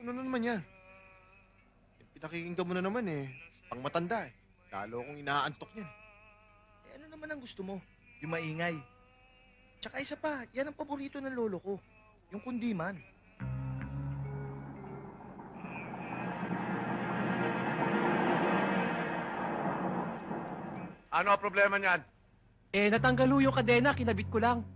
Ano na naman yan? Pinakikinggan mo na naman eh. Pang matanda eh. Lalo akong inaantok niyan. Eh, ano naman ang gusto mo? Yung maingay. Tsaka isa pa, yan ang paborito ng lolo ko. Yung kundiman. Ano ang problema niyan? Eh, natanggal ho yung kadena, kinabit ko lang.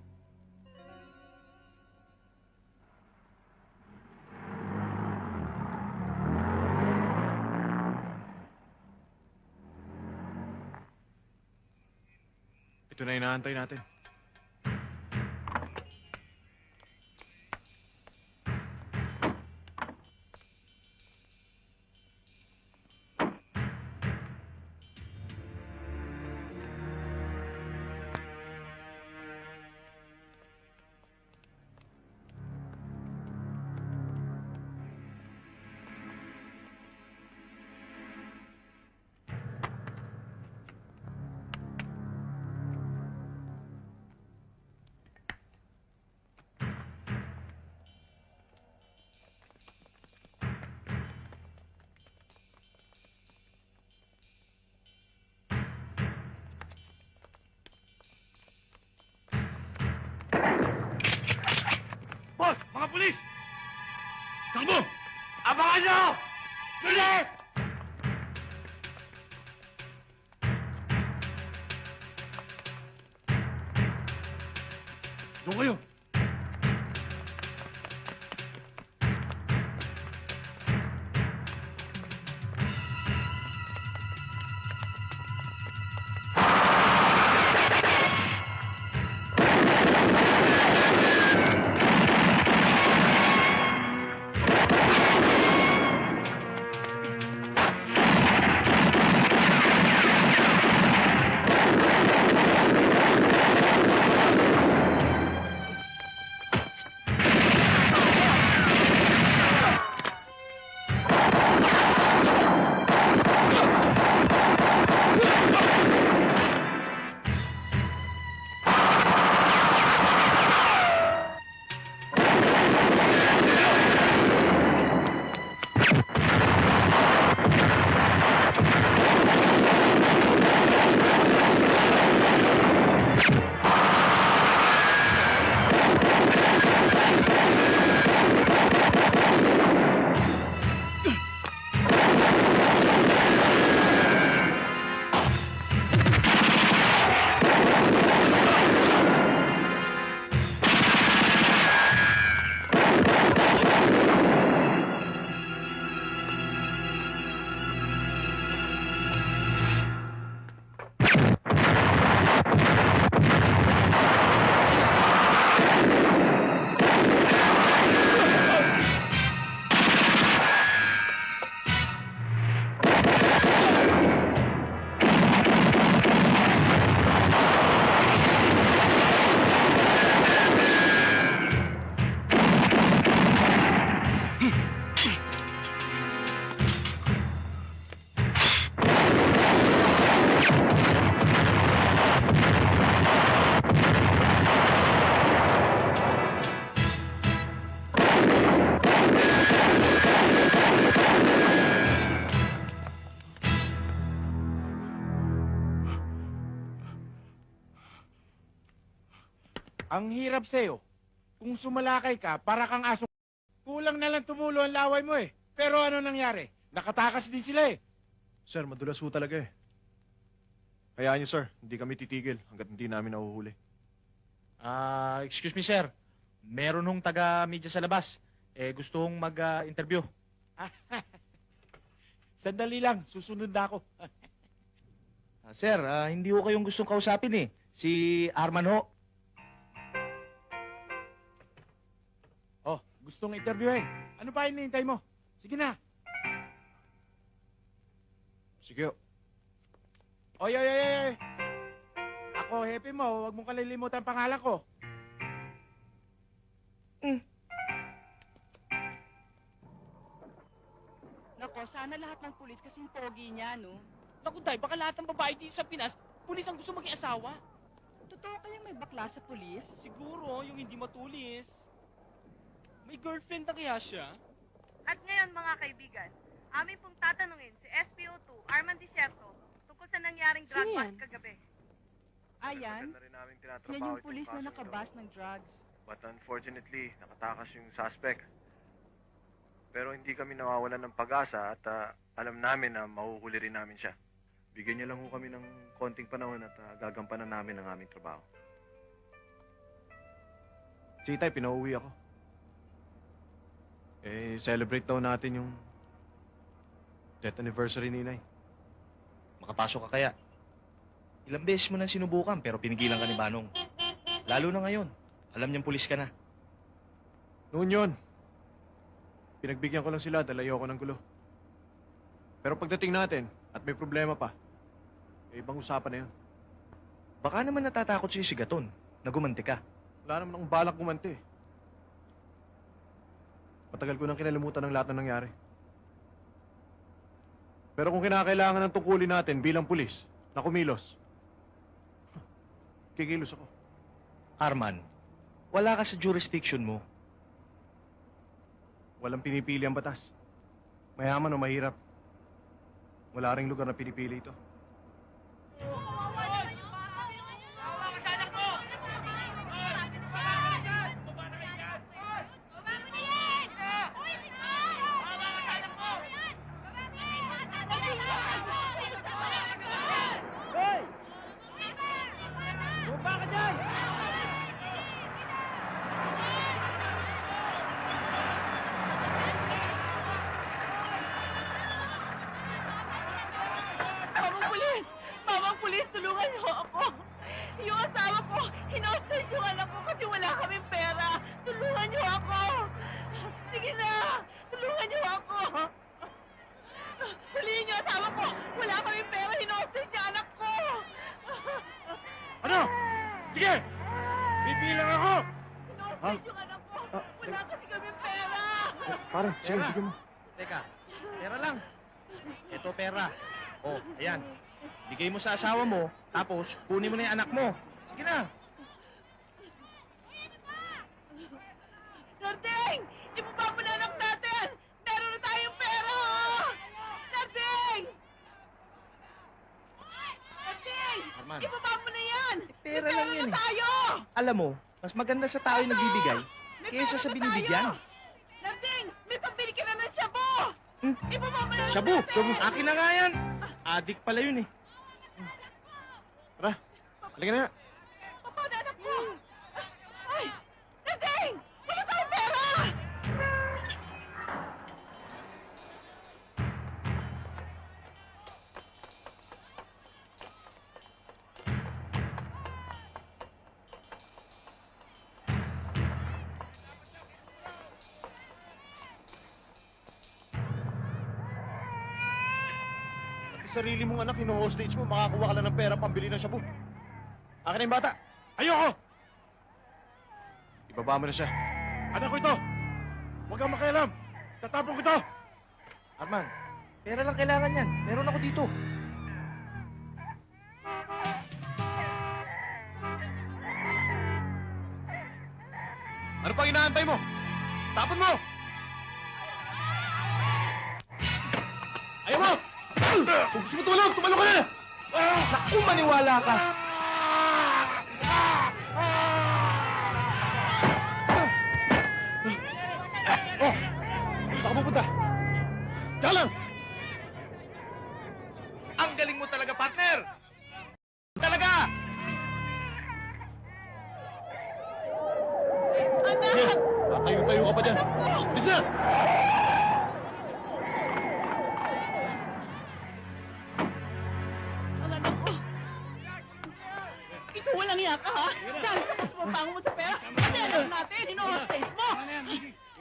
Ito na inaantay natin. Boss! Mga pulis! Takbo! Abangan nyo! Bilis! Doon kayo! Ang hirap sa'yo. Kung sumalakay ka, para kang aso. Kulang na lang tumulo ang laway mo eh. Pero ano nangyari? Nakatakas din sila eh. Sir, madulas ho talaga eh. Hayaan niyo, sir. Hindi kami titigil hanggat hindi namin nahuhuli. Excuse me, sir. Meron hong taga-media sa labas. Gusto hong mag-interview. Sandali lang, susunod na ako. Sir, hindi ko kayong gustong kausapin eh. Si Arman ho. Oh, gustong interviewin. Ano pa hinihintay mo? Sige na. Sige ho. Oy, oy, oy, oy. Ako, happy mo. Huwag mong kalilimutan ang pangalan ko. Nako, sana lahat ng pulis kasing pogi niya, no? Naku, Day, baka lahat ng babae dito sa Pinas, pulis ang gusto maging asawa. Totoo kayang may bakla sa pulis? Siguro, yung hindi matulis. May girlfriend na kaya siya? At ngayon mga kaibigan, amin pong tatanungin si SPO2 Arman Desierto tungkol sa nangyaring drug Sino bust yan? kagabi. Ayan, Matagal na rin namin yan tinatrabaho yung itong pulis na kasong nakabas ito. ng drugs. But unfortunately, nakatakas yung suspect. Pero hindi kami nawawalan ng pag-asa at alam namin na mahuhuli rin namin siya. Bigyan niyo lang ho kami ng konting panahon at gagampanan namin ang aming trabaho. Sitay, pinauwi ako. Celebrate daw natin yung death anniversary ni Inay. Makapasok ka kaya? Ilang beses mo nang sinubukan pero pinigilan ka ni Manong. Lalo na ngayon. Alam niyang pulis ka na. Noon yun. Pinagbigyan ko lang sila dahil ayoko ng gulo. Pero pagdating natin at may problema pa, ibang usapan na yun. Baka naman natatakot si Gaton na gumanti ka. Wala naman akong balak kumante. Matagal ko nang kinalimutan ng lahat na nangyari. Pero kung kinakailangan ng tungkulin natin bilang pulis na kumilos, kikilos ako. Arman, wala ka sa jurisdiction mo. Walang pinipili ang batas. Mayaman o mahirap. Wala ring lugar na pinipili ito. Mamang pulis! Mamang pulis, tulungan niyo ako! Yung asawa ko, hinostage yung anak ko kasi wala kaming pera! Tulungan niyo ako! Sige na! Tulungan niyo ako! Huliin niyo asawa ko! Wala kaming pera, hinostage yung anak ko! Ano? Sige! Bibilang ako! Hinostage yung anak ko! Wala kasi kaming pera! Pare, sige, Pera. sige mo. Teka, pera lang. Ito pera. Oh, ayan. Bigay mo sa asawa mo, tapos kunin mo na yung anak mo. Sige na. Narding! Ibaba mo na anak natin! Meron na tayong pera! oh! Narding! Narding! Arman, Ibaba mo na yan! pera May lang yan na eh. tayo! Alam mo, mas maganda sa tao yung nagbibigay May kaysa pera sa na binibigyan. tayo! Narding! May pambili ka na ng shabu! Hmm? Ibaba mo na anak Shabu! natin! Akin na nga yan! Adik pala yun eh. Tara, halika na. Papa, na anak ko! Ay! Narding! Wala tayong pera! Sarili mong anak, hino-hostage mo, makakuha ka lang ng pera pambili ng shabu. Akin na yung bata. Ayoko! Ibaba mo na siya. Anak ko ito! Huwag kang makialam! Tatapon ko ito! Arman, pera lang kailangan yan. Meron ako dito. Ano pang inaantay mo? Tapon mo! Ayaw mo! Kung gusto mo tulog, tumalo ka na! Naku, maniwala ka. Oh! Saan ka pupunta? Diyan lang! Ang galing mo talaga, partner! Talaga! Sige, tatayo-tayo ka pa dyan. Bis na! Ang anak ko! Ikaw walang iya ka, ha? Saan ka sumapango mo sa pera? Kasi alam natin, hino-hostage mo!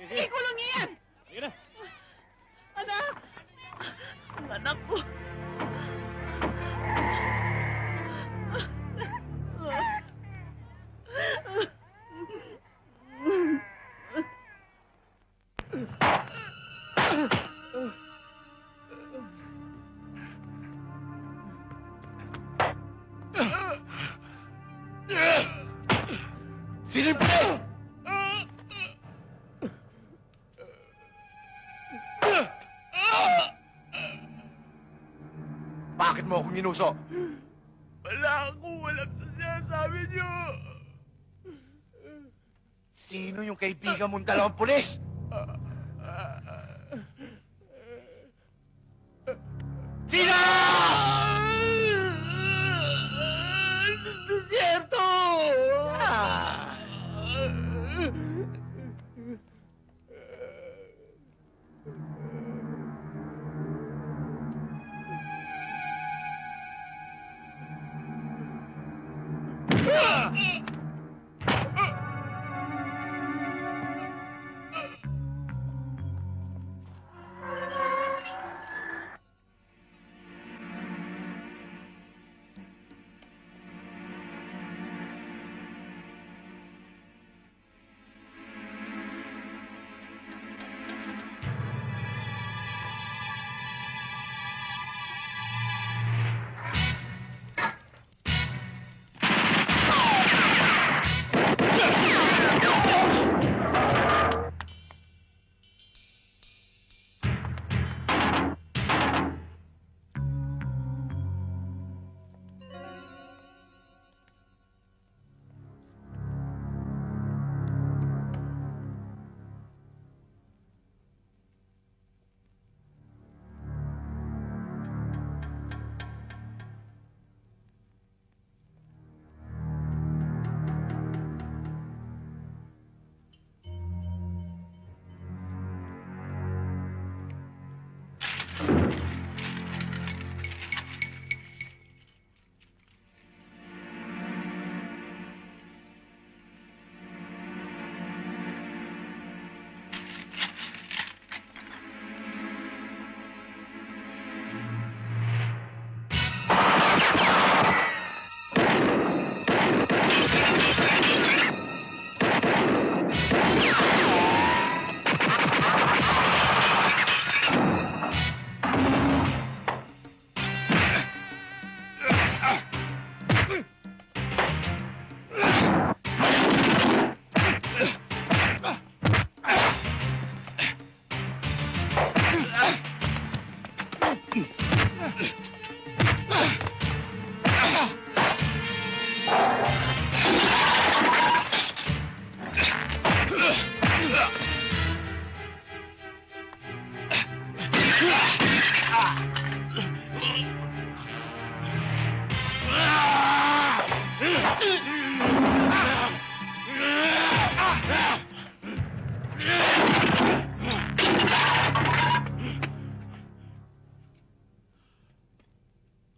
Ikulong niya yan! Anak! Ang anak ko! Sino yung pulis? Bakit mo akong ginuso? Wala akong alam sa sinasabi niyo. Sino yung kaibigan mong dalawang pulis? Sino? Desierto!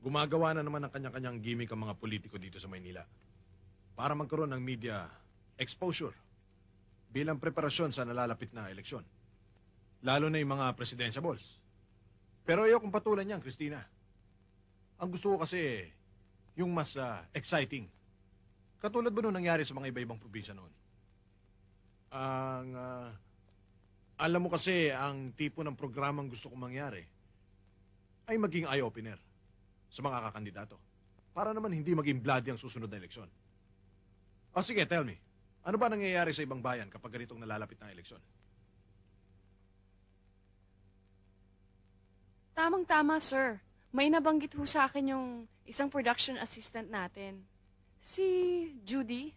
Gumagawa na naman ng kanya-kanyang gimmick ang mga politiko dito sa Maynila para magkaroon ng media exposure bilang preparasyon sa nalalapit na eleksyon. Lalo na yung mga presidentiables. Pero ayokong patulan niyan, Christina. Ang gusto ko kasi yung mas exciting. Katulad ba nung nangyari sa mga iba-ibang probinsya noon? Alam mo kasi, ang tipo ng programang gusto kong mangyari ay maging eye-opener sa mga kakandidato. Para naman hindi maging bloody ang susunod na eleksyon. O sige, tell me. Ano ba nangyayari sa ibang bayan kapag ganitong nalalapit na eleksyon? Tamang-tama, sir. May nabanggit ho sa akin yung isang production assistant natin. Si Judy.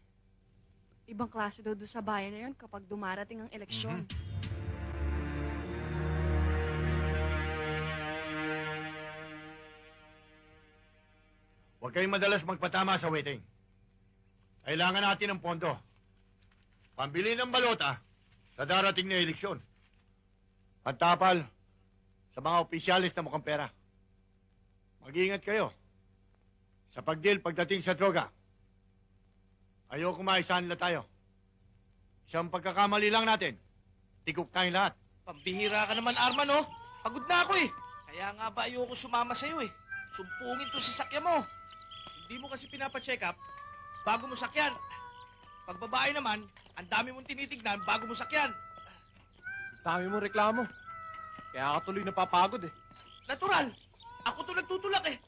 Ibang klase daw doon sa bayan na yun kapag dumarating ang eleksyon. Huwag kayong madalas magpatama sa waiting. Kailangan natin ng pondo. Pambili ng balota sa darating na eleksyon. Pagtapal sa mga opisyalis na mukhang pera. Mag-iingat kayo sa pagdeal pagdating sa droga. Ayoko maisahan nila tayo. Isang pagkakamali lang natin. Tigok tayong lahat. Pambihira ka naman, Arman, oh. Pagod na ako, eh. Kaya nga ba ayoko sumama sa'yo, eh. Sumpungin to sa sakyan mo. Hindi mo kasi pinapacheck up bago mo sakyan. Pag babae naman, ang dami mong tinitignan bago mo sakyan. Dami mong reklamo. Kaya ka tuloy napapagod eh. Natural. Ako to nagtutulak, eh.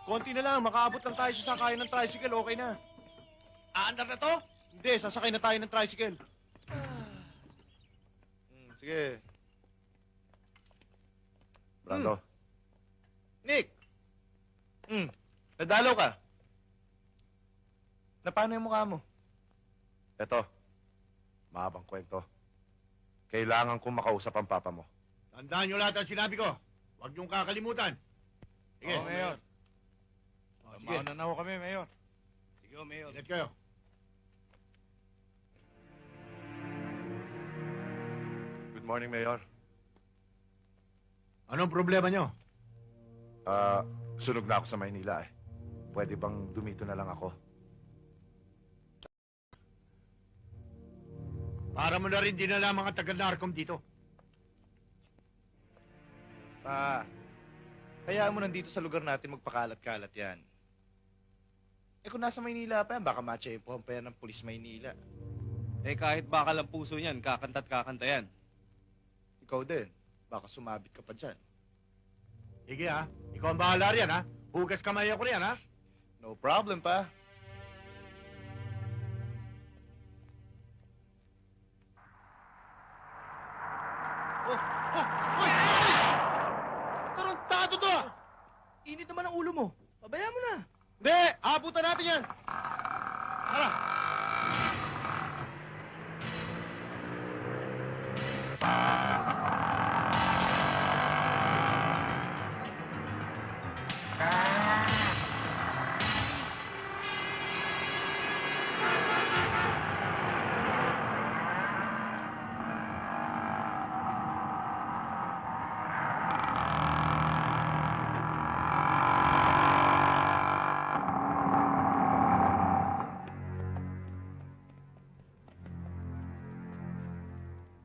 Konti na lang, makaabot lang tayo sa sakayan ng tricycle, okay na. Aandar na to? Hindi, sasakay na tayo ng tricycle. Sige. Brando, Nick, Nadalaw ka. Na paano yung mukha mo? Eto, mahabang kwento. Kailangan kong makausap ang papa mo. Tandaan nyo lahat ang sinabi ko. Huwag niyong kakalimutan. Sige. Oo, Mayor. Sige. Mauna na ho kami, Mayor. Sige, Mayor. Ingat kayo. Good morning, Mayor. Anong problema nyo? Sunog na ako sa Maynila eh. Pwede bang dumito na lang ako? Para mo na rin dinala mga taga-narcom dito. Kaya mo nandito sa lugar natin magpakalat-kalat yan. Kung nasa Maynila pa yan, baka matsyempohan pa yan ng pulis Maynila. Kahit baka lang puso niyan, kakanta't kakanta yan. Ikaw din, baka sumabit ka pa dyan. Sige ha. Ikaw ang bahala riyan ha. Hugas kamay ako riyan ha. No problem pa. Tarantado to! Init naman ang ulo mo. Pabayaan mo na. Hindi! Abutan natin yan! Tara!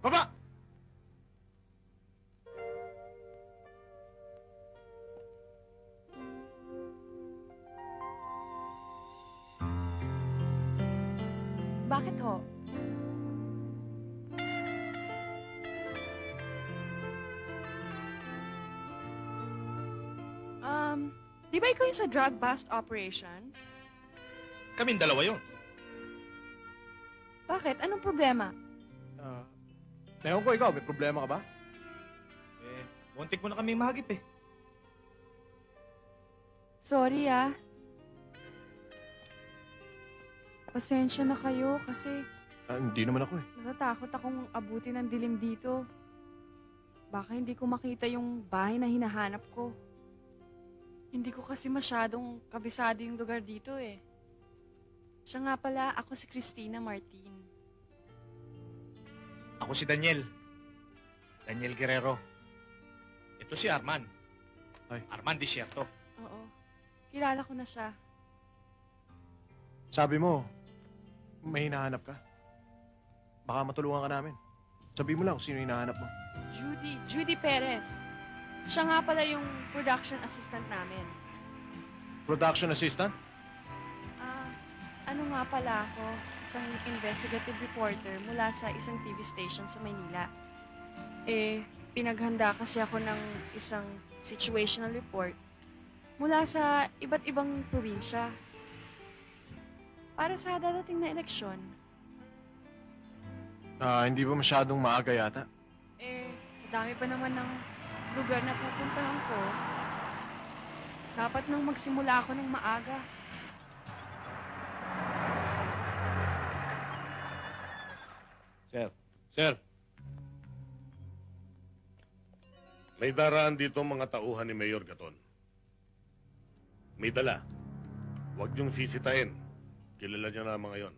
Baba! Bakit ho? Di ba ikaw yung sa drug bust operation? Kaming dalawa yun. Bakit? Anong problema? Ewan ko, ikaw, may problema ka ba? Muntik mo na kaming mahagip eh. Sorry Pasensya na kayo kasi Hindi naman ako eh. natatakot akong abutin ng dilim dito. Baka hindi ko makita yung bahay na hinahanap ko. Hindi ko kasi masyadong kabisado yung lugar dito eh. Siya nga pala, ako si Christina Martin. Ako si Daniel. Daniel Guerrero. Ito si Arman. Ay. Arman Desierto. Oo. Kilala ko na siya. Sabi mo, may hinahanap ka. Baka matulungan ka namin. Sabi mo lang kung sino hinahanap mo. Judy Perez. Siya nga pala yung production assistant namin. Production assistant? Ano nga pala ako, isang investigative reporter mula sa isang TV station sa Maynila. Pinaghanda kasi ako ng isang situational report mula sa iba't ibang probinsya para sa dadating na eleksyon. Hindi ba masyadong maaga yata? Sa dami pa naman ng lugar na pupuntahan ko, dapat nang magsimula ako ng maaga. Sir. May daraan dito ang mga tauhan ni Mayor Gaton. May dala. Huwag niyong sisitahin. Kilala niya na mga yon.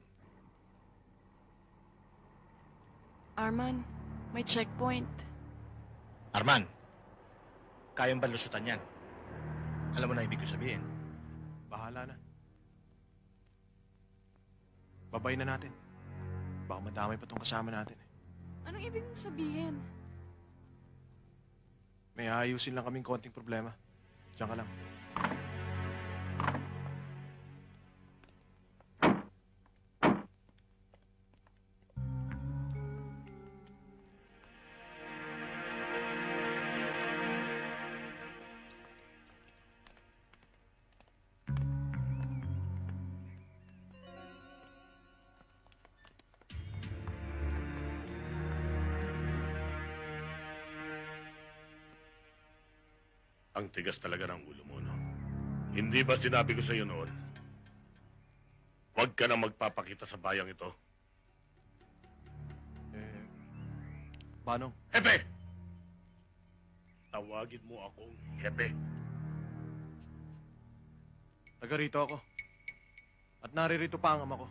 Arman, may checkpoint. Arman, kayang balusutan yan. Alam mo na ibig ko sabihin. Bahala na. Babay na natin. Baka madamay pa tong kasama natin. Anong ibig mong sabihin? May aayusin lang kaming konting problema. Diyan ka lang. Ang tigas talaga ng ulo mo, no? Hindi ba sinabi ko sa iyo noon? Huwag ka na magpapakita sa bayang ito. Manong, Hepe! Tawagin mo akong Hepe. taga rito ako. At naririto pa ang ama ko.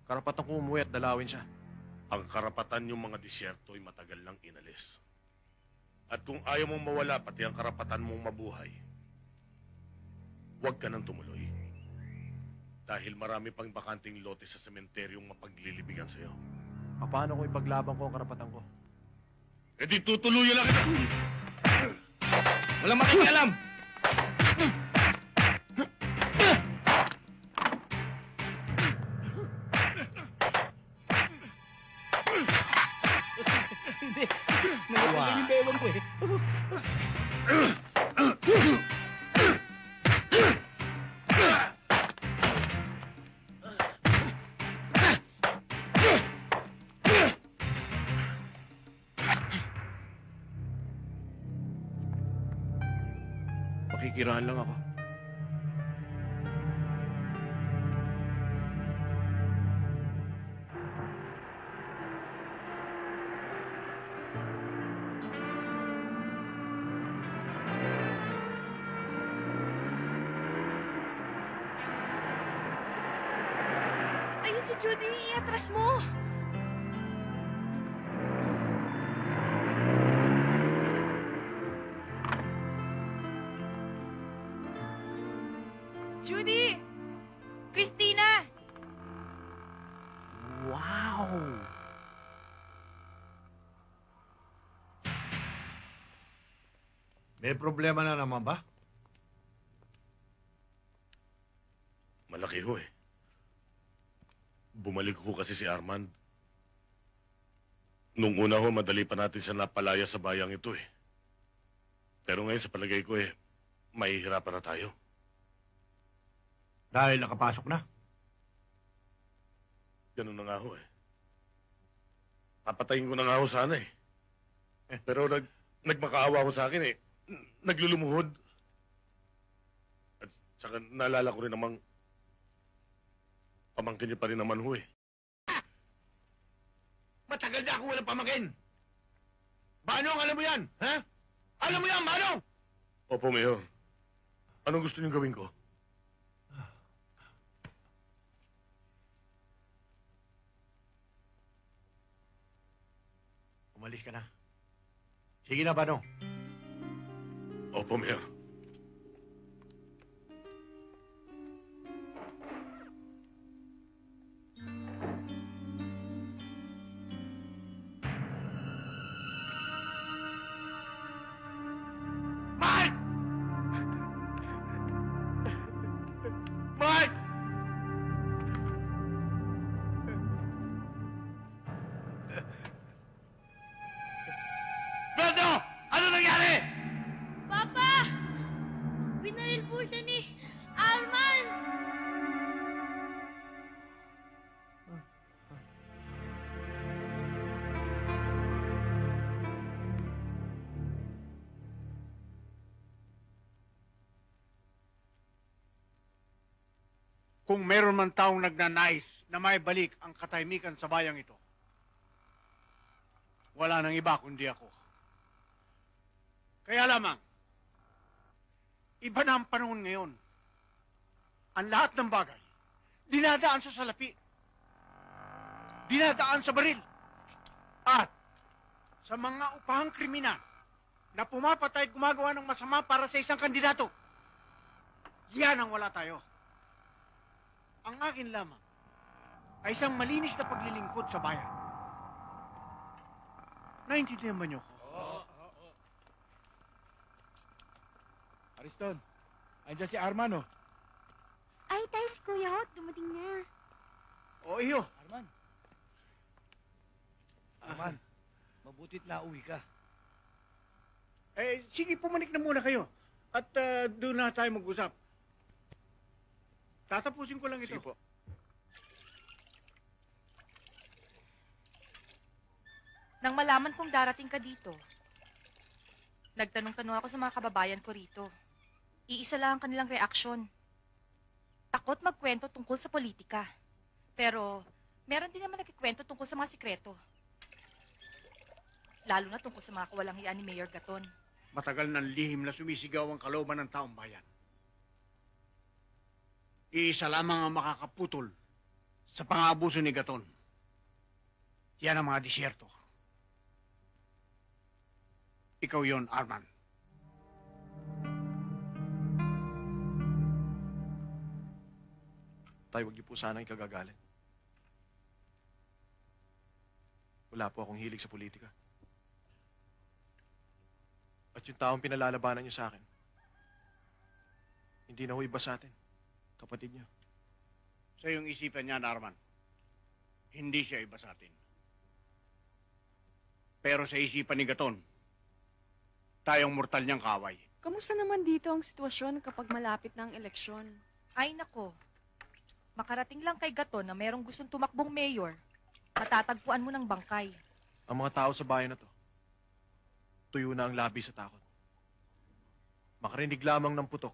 Karapatan kong umuwi at dalawin siya. Ang karapatan yung mga disyerto ay matagal nang inalis. At kung ayaw mong mawala pati ang karapatan mong mabuhay, huwag ka nang tumuloy. Dahil marami pang bakanting lote sa sementeryong mapaglilibigan sa'yo. Paano kung ipaglaban ko ang karapatan ko? E di tutuluyan lang kita! Walang makikialam! Hindi. Nalalang yung bewang ko eh. Makikirahan lang ako. Ayun si Judy, iatras mo! Judy! Christina! Wow! May problema na naman ba? Malaki ho eh. Bumalik ho kasi si Armand. Nung una ho, madali pa natin siya napalaya sa bayang ito eh. Pero ngayon sa palagay ko eh, mahihirapan na tayo. Dahil nakapasok na. Ganun na nga ho eh. Papatayin ko na nga ho sana eh. Pero nagmakaawa ho sa akin eh. Naglulumuhod. At saka naalala ko rin namang pamangkin niyo pa rin naman ho eh. Matagal na ako walang pamangkin. Manong, alam mo yan? Ha? Alam mo yan, Manong? Opo, Mayor. Anong gusto niyong gawin ko? Umalis ka na. Sige na, Manong. Opo, Mayor. Mike! Mike! Brando! Ano nangyari? Papa! Binaril po siya ni Arman! Kung meron man taong nagnanais na may balik ang katahimikan sa bayang ito, wala nang iba kundi ako. Kaya lamang, iba na ang panahon ngayon. Ang lahat ng bagay, dinadaan sa salapi, dinadaan sa baril, at sa mga upahang kriminal na pumapatay at gumagawa ng masama para sa isang kandidato. Yan ang wala tayo. Ang akin lamang ay isang malinis na paglilingkod sa bayan. Naintindihan ba niyo ko? Ariston, andyan si Arman, oh. Ay, tayo si Kuya Hot. Dumating na. O, iyo. Arman. Arman, mabutit na uwi ka. Sige, pumanik na muna kayo. At doon na tayo mag-usap. Tatapusin ko lang ito. Sige po. Nang malaman kong darating ka dito, nagtanong-tanong ako sa mga kababayan ko rito. Iisa lang ang kanilang reaksyon. Takot magkwento tungkol sa politika. Pero, meron din naman nagkikwento tungkol sa mga sikreto. Lalo na tungkol sa mga kawalang hiya ni Mayor Gaton. Matagal ng lihim na sumisigaw ang kalooban ng taong bayan. Iisa lamang ang makakaputol sa pang-aabuso ni Gaton. Yan ang mga disyerto. Ikaw yon, Arman. Tay, huwag niyo po sana ikagagalit. Wala po akong hilig sa politika. At yung taong pinalalabanan niyo sa akin, hindi na ho iba sa atin. Kapatid niyo. Sa iyong isipan niya, Arman, hindi siya iba sa atin. Pero sa isipan ni Gaton, tayong mortal niyang kaway. Kamusta naman dito ang sitwasyon kapag malapit na ang eleksyon? Ay nako, makarating lang kay Gaton na merong gustong tumakbong mayor, matatagpuan mo ng bangkay. Ang mga tao sa bayan na to, tuyo na ang labi sa takot. Makarinig lamang ng putok.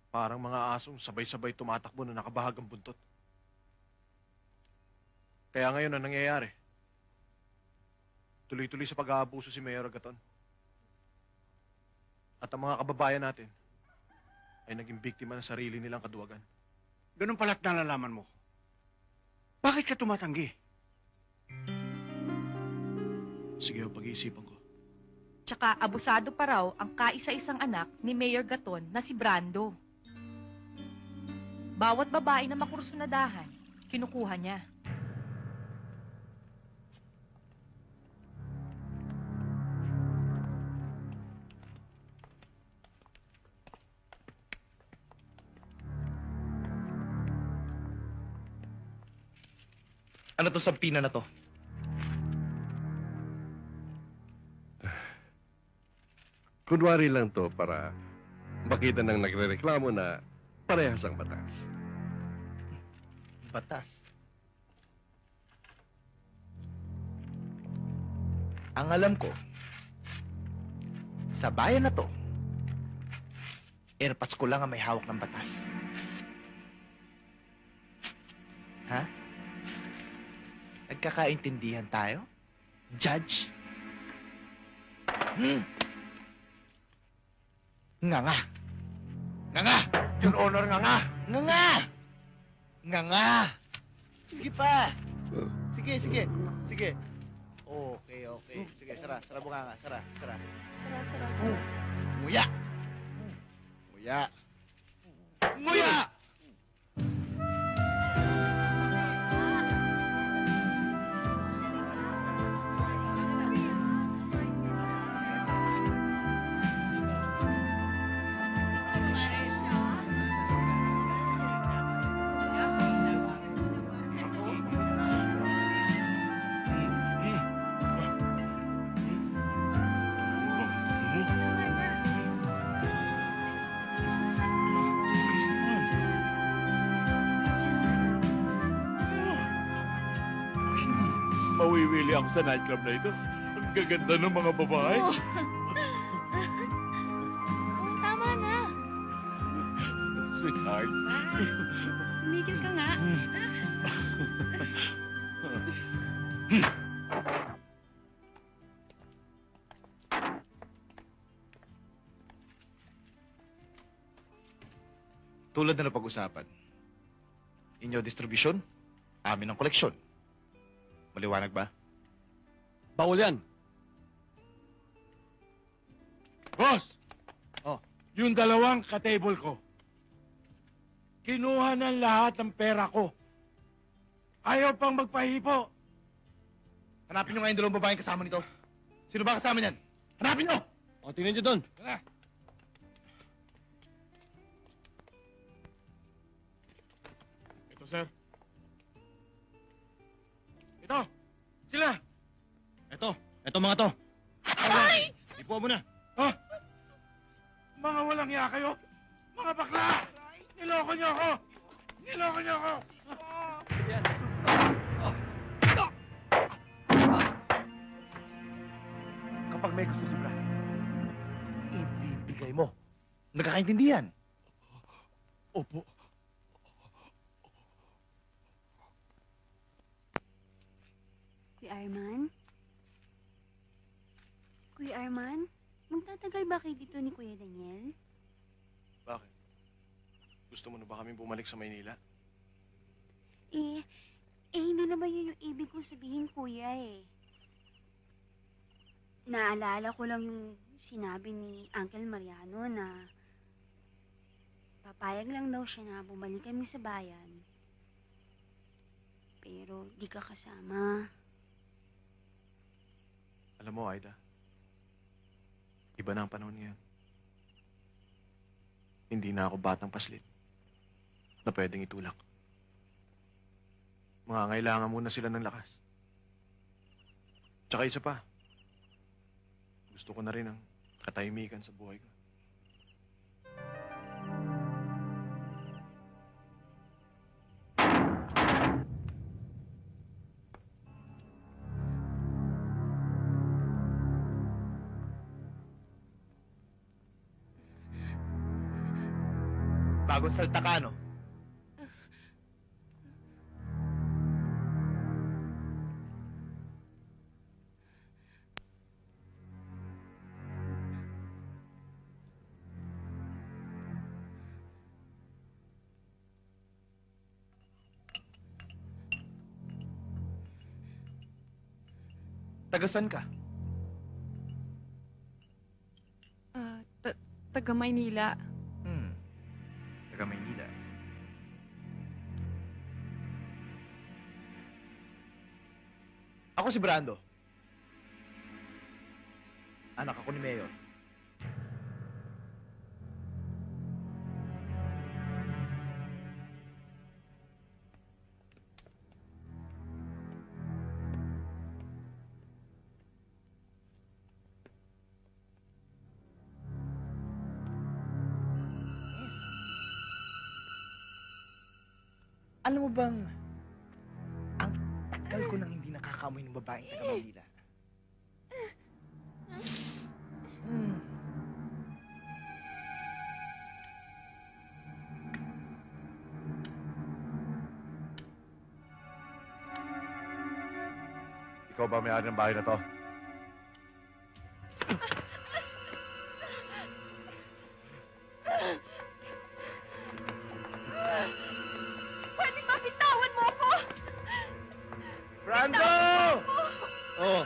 Parang mga asong sabay-sabay tumatakbo na nakabahag ang buntot. Kaya ngayon ang nangyayari, tuloy-tuloy sa pag-aabuso si Mayor Gaton. At ang mga kababayan natin ay naging biktima ng sarili nilang kaduwagan. Ganun pala't nalalaman mo. Bakit ka tumatanggi? Sige, pag-iisipan ko. Tsaka abusado pa raw ang kaisa-isang anak ni Mayor Gaton na si Brando. Bawat babae na makursunadahan, kinukuha niya. Ano to sampina na to? Kunwari lang to para makita ng nagrereklamo na parehas ang batas. Batas. Ang alam ko, sa bayan na to, airpods ko lang ang may hawak ng batas. Ha? Nagkakaintindihan tayo? Judge? Nga nga. Nga nga! Your Honor, nga nga! Nga nga! Nga nga! Sige pa! Sige, sige. Sige. Okay, okay. Sige, sara. Sara mo nga. Sara, sara. Sara, sara, sara. Nguya! Nguya! Nguya! Mawiwili ako sa nightclub na ito. Ang gaganda ng mga babae. Oh. Tama na. Sweetheart. Tumigil ka nga. Tulad na napag-usapan. Inyo distribution, amin ang koleksyon. Maliwanag ba? Bawal yan. Boss! Oh, yung dalawang ka-table ko. Kinuha ng lahat ng pera ko. Ayaw pang magpahipo. Hanapin nyo nga yung dalawang babaeng kasama nito. Sino ba kasama niyan? Hanapin nyo! O, tingnan nyo doon. Tara. Ito, sir. Ito, sila. Ito mga to. Ay! Ipuan mo na. Ha? Mga walang iya kayo. Mga bakla! Niloko niyo ako! Niloko niyo ako! Kapag may gusto si Brad, ibibigay mo. Nagkakaintindihan. Opo. Kuya Arman? Kuya Arman? Magtatagal ba kayo dito ni Kuya Daniel? Bakit? Gusto mo na ba kami bumalik sa Maynila? Hindi naman yun yung ibig kong sabihin, Kuya, eh. Naalala ko lang yung sinabi ni Uncle Mariano na papayag lang daw siya na bumalik kami sa bayan. Pero di ka kasama. Alam mo, Aida, iba na ang panahon ngayon. Hindi na ako batang paslit na pwedeng itulak. Mangangailangan muna sila ng lakas. Tsaka isa pa, gusto ko na rin ang katahimikan sa buhay ko. Bagong salta ka, no? Tagasan ka? Taga Maynila. Taga Maynila. Ako si Brando. Anak ako ni Mayor. Alam mo bang, ang tagal ko nang hindi nakakamoy ng babaeng taga Maynila. Ikaw ba may-ari ng bahay na to? Pwede ba bitawan mo ako? Brando! Oh.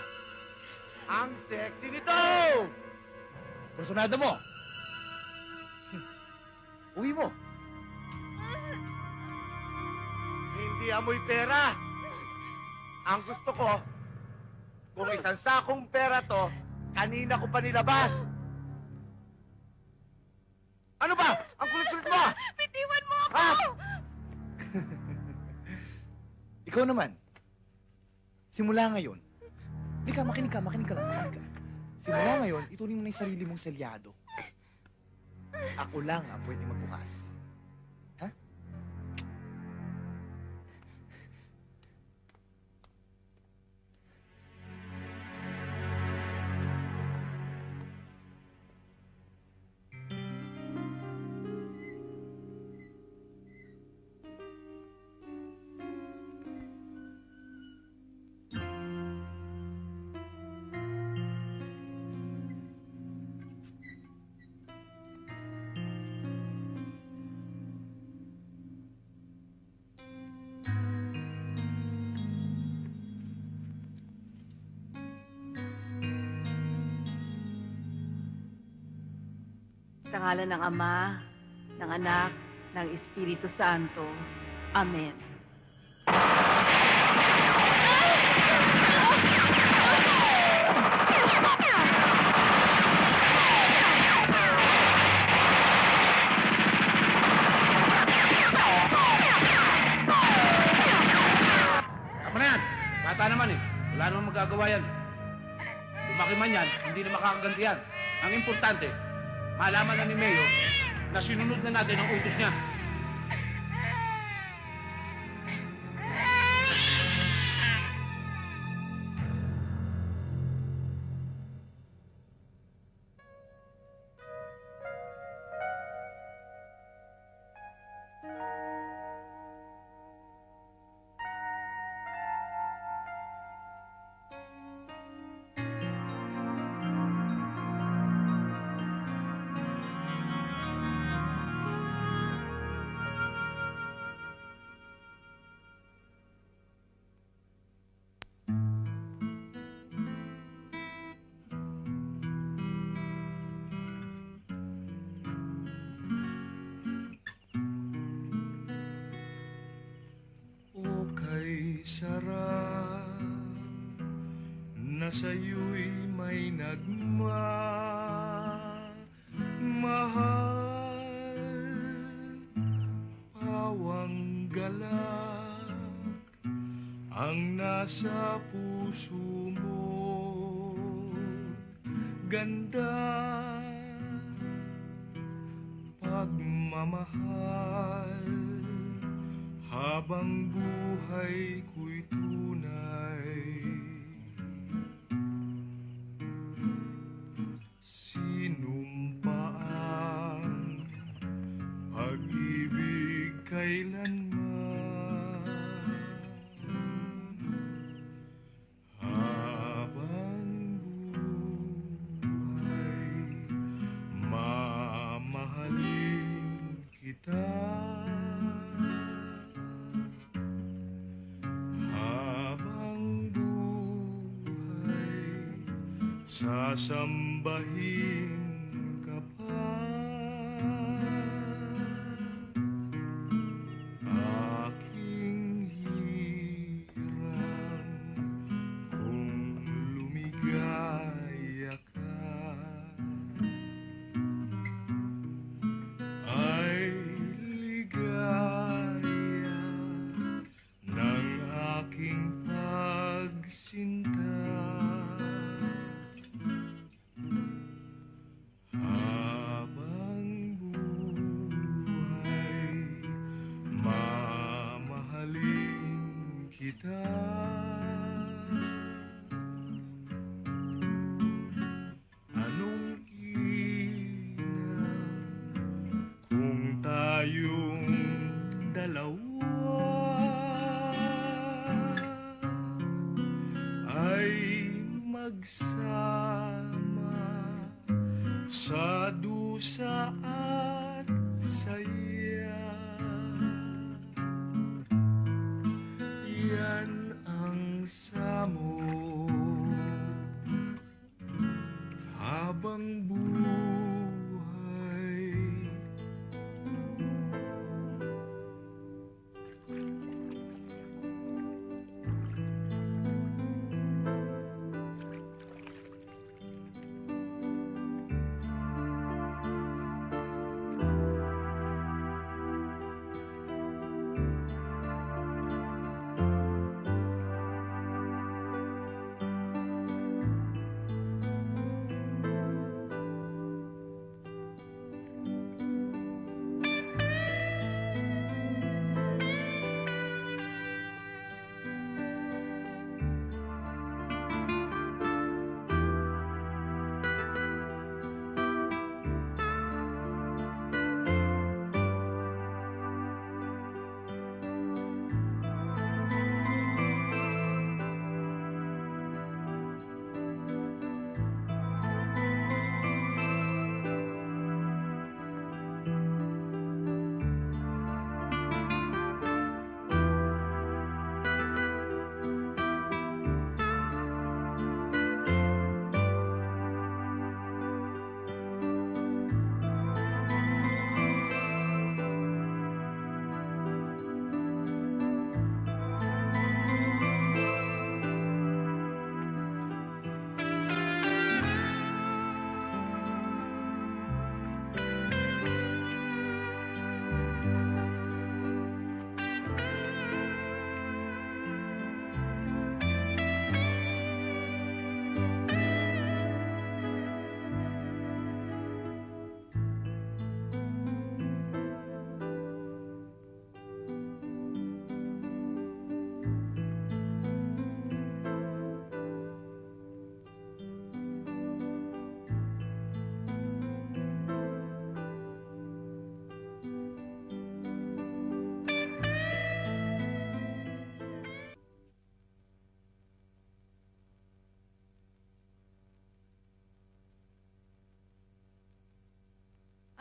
Ang sexy nito! Personado mo. Uwi mo. Hindi amoy pera. Ang gusto ko, kung isang sakong pera to, kanina ko pa nilabas. Ano ba? Ang kulit-kulit mo! Bitiwan mo ako! Ha? Ikaw naman. Simula ngayon. Makinig ka lang. Simula ngayon, ituloy mo na yung sarili mong selyado. Ako lang ang pwede magbukas. Ha? Sa ngalan ng Ama, ng Anak, ng Espiritu Santo. Amen. Tama na yan. Bata naman eh. Wala namang magagawa yan. Lumaki man yan, hindi na makakaganti yan. Ang importante, malaman na ni Mayor na sinunod na natin ang utos niya. sarap na sa'yo'y may nagmamahal, pawang galak ang nasa puso mo, ganda, pagmamahal, habang buhay ko'y tunay. Sinumpaang pag-ibig kailanman, habang buhay mamahalin kita. Sasambahin ka pa, aking hirang kung lumigaya ka, ay ligaya ng aking pagsinta. Anong inang kung tayong dalawa ay magsama sa dusa at saya. Yan ang samo habang buhay.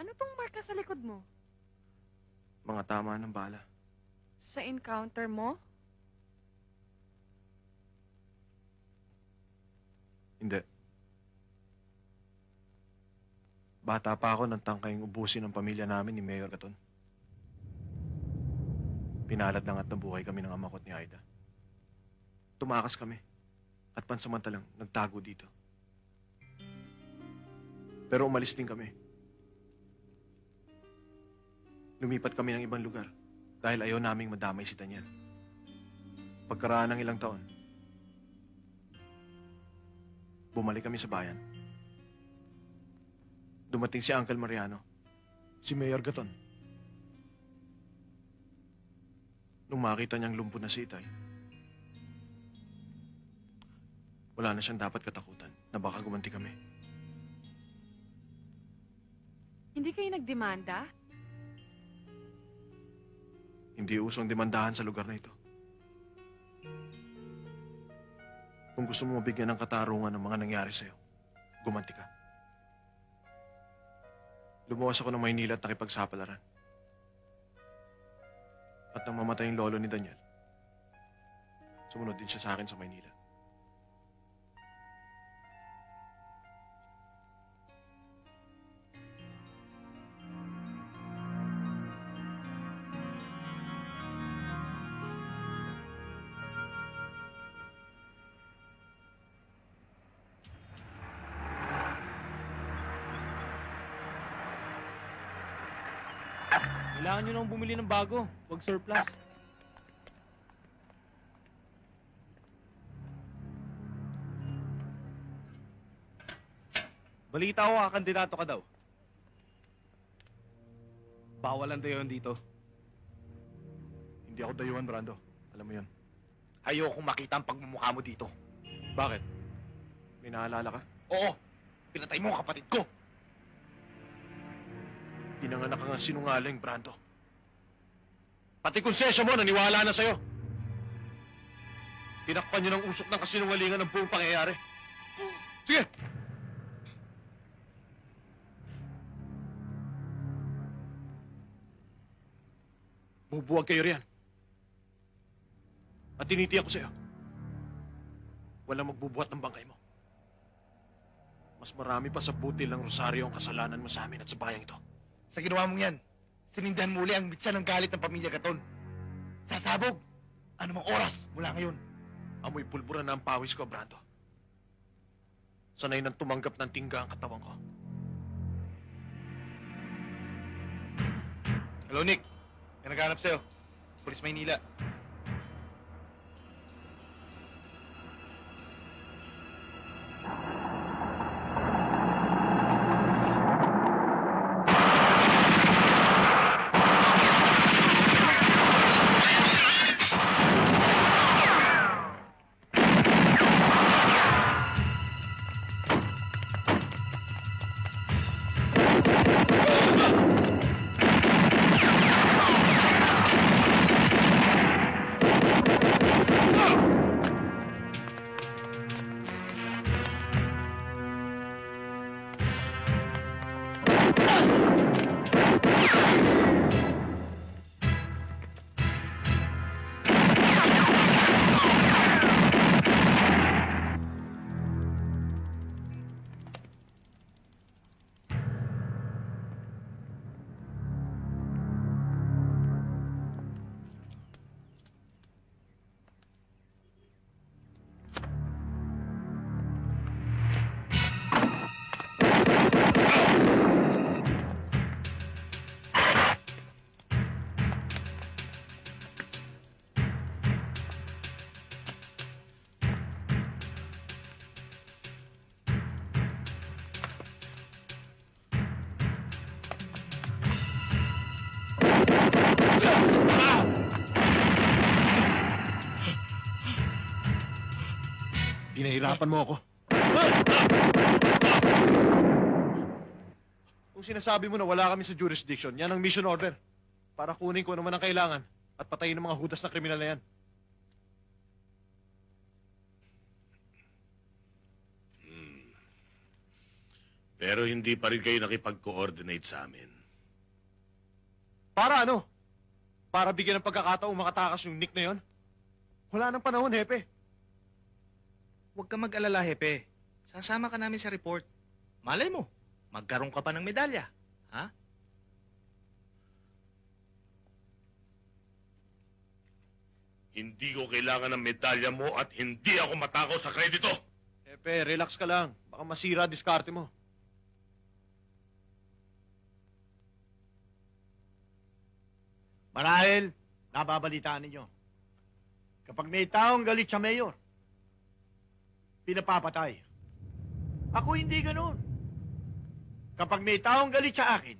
Ano tong marka sa likod mo? Mga tama ng bala. Sa encounter mo? Hindi. Bata pa ako nang tangkaying ubusin ng pamilya namin ni Mayor Gaton. Pinalad lang at nabuhay kami ng ama ko at ni Aida. Tumakas kami at pansamantalang nagtago dito. Pero umalis din kami. Lumipat kami ng ibang lugar dahil ayaw naming madamay si Daniel. Pagkaraan ng ilang taon, bumalik kami sa bayan. Dumating si Uncle Mariano, si Mayor Gaton. Nung makita niyang lumpo na si Itay, wala na siyang dapat katakutan na baka gumanti kami. Hindi kayo nagdemanda? Hindi usong demandahan sa lugar na ito. Kung gusto mo mabigyan ng katarungan ng mga nangyari sa'yo, gumanti ka. Lumuwas ako ng Maynila at nakipagsapalaran. At nang mamatay yung lolo ni Daniel, sumunod din siya sa akin sa Maynila. Kailangan nyo nang bumili ng bago. Huwag surplus. Balita ko, kandidato ka daw. Bawalan daw yun dito. Hindi ako dayuhan, Brando. Alam mo yun. Ayokong makita ang pagmumukha mo dito. Bakit? May naalala ka? Oo, pinatay mo ang kapatid ko. Pinanganak ka nga sinungaling, Brando. Pati konsesya mo, naniwala na sa'yo. Tinakpan niyo ng usok ng kasinungalingan ng buong pangyayari. Sige! Bubuwag kayo riyan. At tinitiyak ko sa'yo, walang magbubuhat ng bangkay mo. Mas marami pa sa butil ng rosaryo ang kasalanan mo sa amin at sa bayang ito. Sa ginawa mong yan, sinindihan muli ang mitsa ng galit ng pamilya Gaton. Sasabog! Anumang oras mula ngayon. Amoy pulbura na ang pawis ko, Brando. Sanay nang tumanggap ng tingga ang katawan ko. Hello, Nick. May naghanap sa'yo. Pulis Maynila. Pinahirapan mo ako. Kung sinasabi mo na wala kami sa jurisdiction, yan ang mission order. Para kunin ko naman ang kailangan at patayin ang mga hudas na kriminal na yan. Pero hindi pa rin kayo nakipag-coordinate sa amin. Para ano? Para bigyan ng pagkakataong makatakas yung Nick na yon? Wala nang panahon, Hepe. Huwag ka mag-alala, Hepe. Sasama ka namin sa report. Malay mo, magkaroon ka pa ng medalya. Ha? Hindi ko kailangan ng medalya mo at hindi ako matakaw sa kredito. Epe, relax ka lang. Baka masira diskarte mo. Marahil, nababalitaan ninyo. Kapag may taong galit sa mayor, pinapapatay. Ako hindi ganun. Kapag may taong galit sa akin,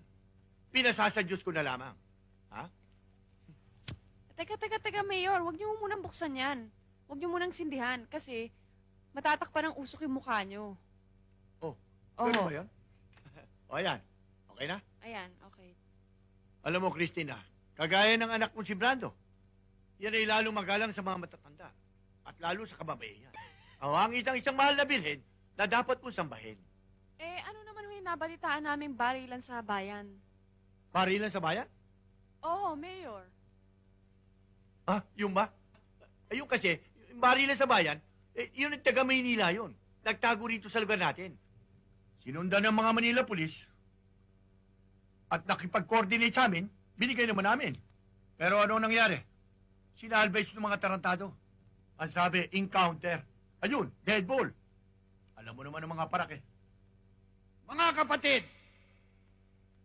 pinasasadyos ko na lamang. Ha? Teka, Mayor. Huwag niyo munang buksan yan. Huwag niyo munang sindihan kasi matatakpan ng usok yung mukha niyo. Oh, Oo. Ano ba yan? O, ayan. Okay na? Ayan, okay. Alam mo, Christina, kagaya ng anak mo si Brando, yan ay lalong magalang sa mga matatanda at lalo sa kababaihan. Ang isang mahal na bilhin na dapat mong sambahin. Eh, ano naman yung nabalitaan namin barilan sa bayan? Barilan sa bayan? Oo, Mayor. Ha? Yung ba? Ayun kasi, yung barilan sa bayan, yun ang taga Maynila yun. Nagtago rito sa lugar natin. Sinundan ng mga Manila Police at nakipag-coordinate sa amin, binigay naman namin. Pero ano nangyari? Sinalvage ng mga tarantado. Ang sabi, encounter. Ayun, dead ball. Alam mo naman ang mga parak eh. Mga kapatid,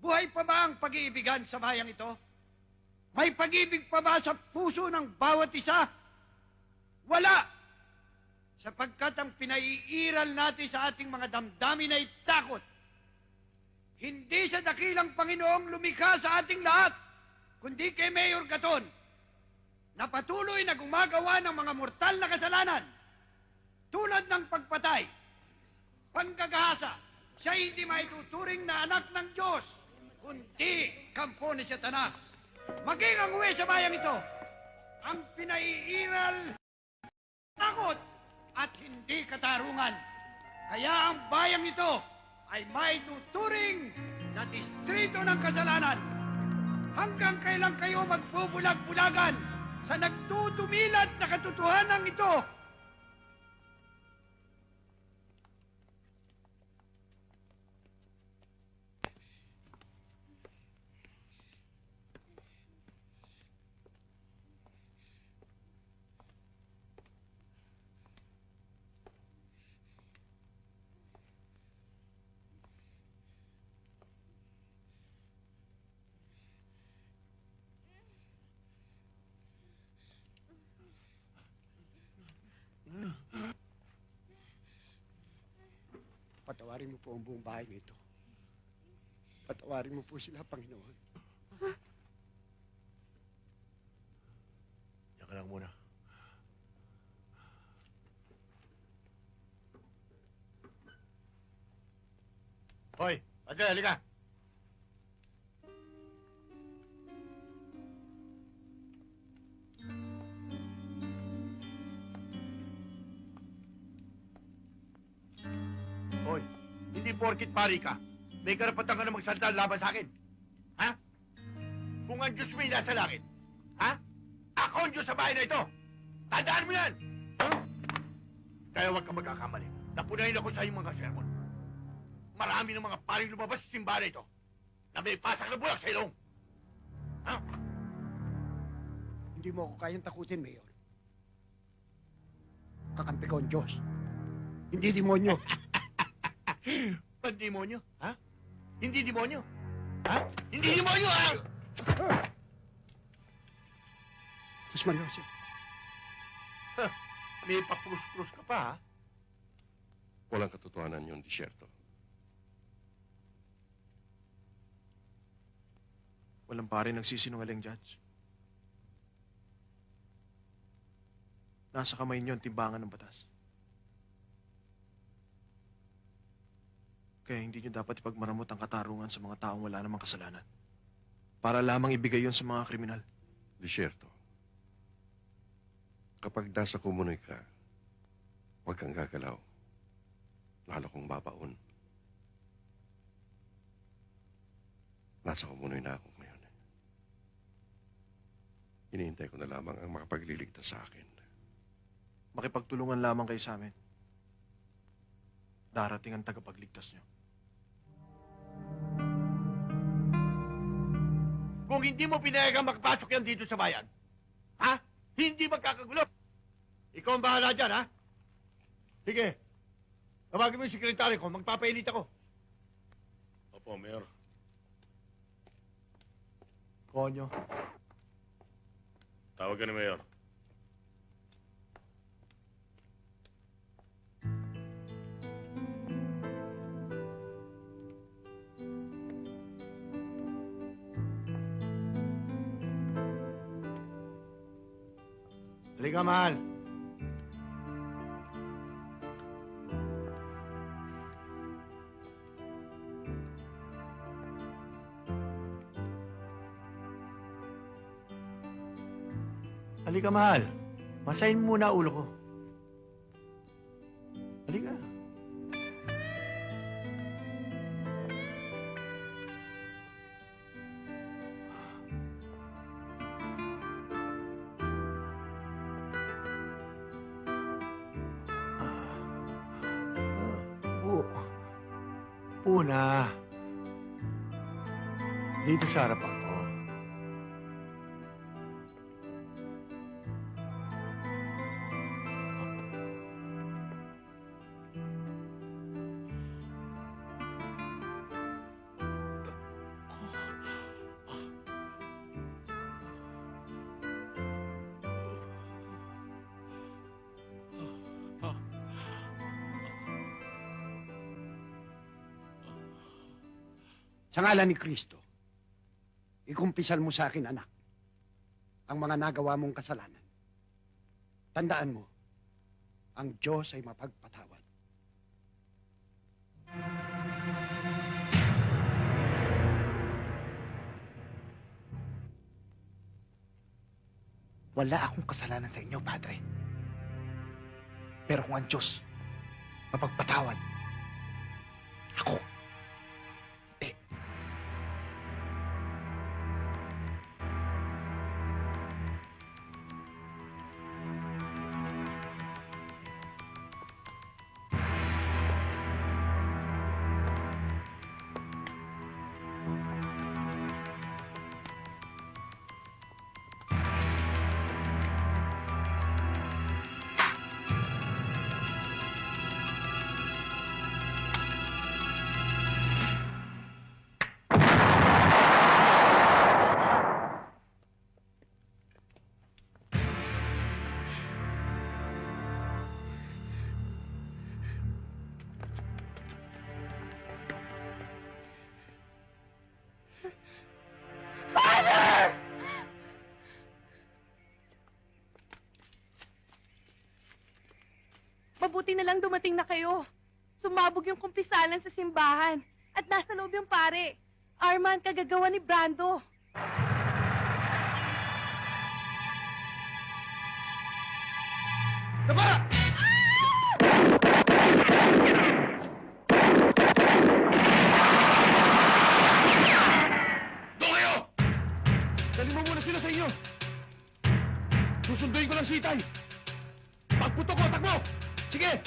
buhay pa ba ang pag-iibigan sa bayang ito? May pag-ibig pa ba sa puso ng bawat isa? Wala! Sapagkat ang pinaiiral natin sa ating mga damdamin ay takot. Hindi sa dakilang Panginoong lumikha sa ating lahat, kundi kay Mayor Gaton, na patuloy na gumagawa ng mga mortal na kasalanan, tulad ng pagpatay, panggagahasa. Siya hindi maituturing na anak ng Diyos, kundi kampo ni Satanas. Maging ang uwi sa bayang ito, ang pinaiiral takot at hindi katarungan. Kaya ang bayang ito ay maituturing na distrito ng kasalanan. Hanggang kailan kayo magbubulag-bulagan sa nagtutumilat na katotohanan ito? Patawarin mo po ang buong bahay nito. Patawarin mo po sila, Panginoon. Diyan ka lang muna. Hoy, Padre, halika. Hoy, hindi porkit pari ka, may karapatan ka na magsalita laban sa akin. Ha? Kung ang Diyos may nasa langit, ha? Ako ang Diyos sa bahay na ito. Tandaan mo yan! Ha? Kaya huwag ka magkakamali. Napunayin ako sa iyong mga sermon. Marami ng mga paring lumabas sa simbahan na ito na may pasak na bulak sa ilong. Ha? Hindi mo ako kayang takutin, Mayor. Kakampi ko ang Diyos. Hindi demonyo. Demonyo? Ha? Hindi demonyo? Ha? Hindi demonyo, ha? Diyos Mario. May pakrus-krus ka pa, ha? Walang katotohanan yun, disyerto. Walang pare nagsisinungaling, Judge. Nasa kamay niyo ang timbangan ng batas. Kaya hindi niyo dapat ipagmaramot ang katarungan sa mga taong wala namang kasalanan. Para lamang ibigay yon sa mga kriminal. Disyerto. Kapag nasa kumunoy ka, huwag kang gagalaw. Lalo kong babaon. Nasa kumunoy na ako ngayon. Hinihintay ko na lamang ang makapagliligtas sa akin. Makipagtulungan lamang kayo sa amin. Darating ang tagapagligtas niyo. Kung hindi mo pinayagang makapasok yan dito sa bayan, ha? Hindi magkakagulo. Ikaw ang bahala dyan, ha? Sige. Tawagin mo yung sekretary ko. Magpapainit ako. Opo, Mayor. Konyo. Tawag ka ni Mayor. Halika, mahal. Halika, mahal. Masahin mo muna ulo ko. Halika. Una. Dito sa harapan ko. Sa ngalan ni Kristo, ikumpisan mo sa akin, anak, ang mga nagawa mong kasalanan. Tandaan mo, ang Diyos ay mapagpatawad. Wala akong kasalanan sa inyo, Padre. Pero kung ang Diyos mapagpatawad, ako, Mabuti na lang dumating na kayo. Sumabog yung kumpisalan sa simbahan. At nasa loob yung pare. Arman, kagagawa ni Brando. Taba! Doon kayo! Dali mo muna sila sa inyo. Susunduin ko lang si Itay. Pagputok ko, takbo! Sige!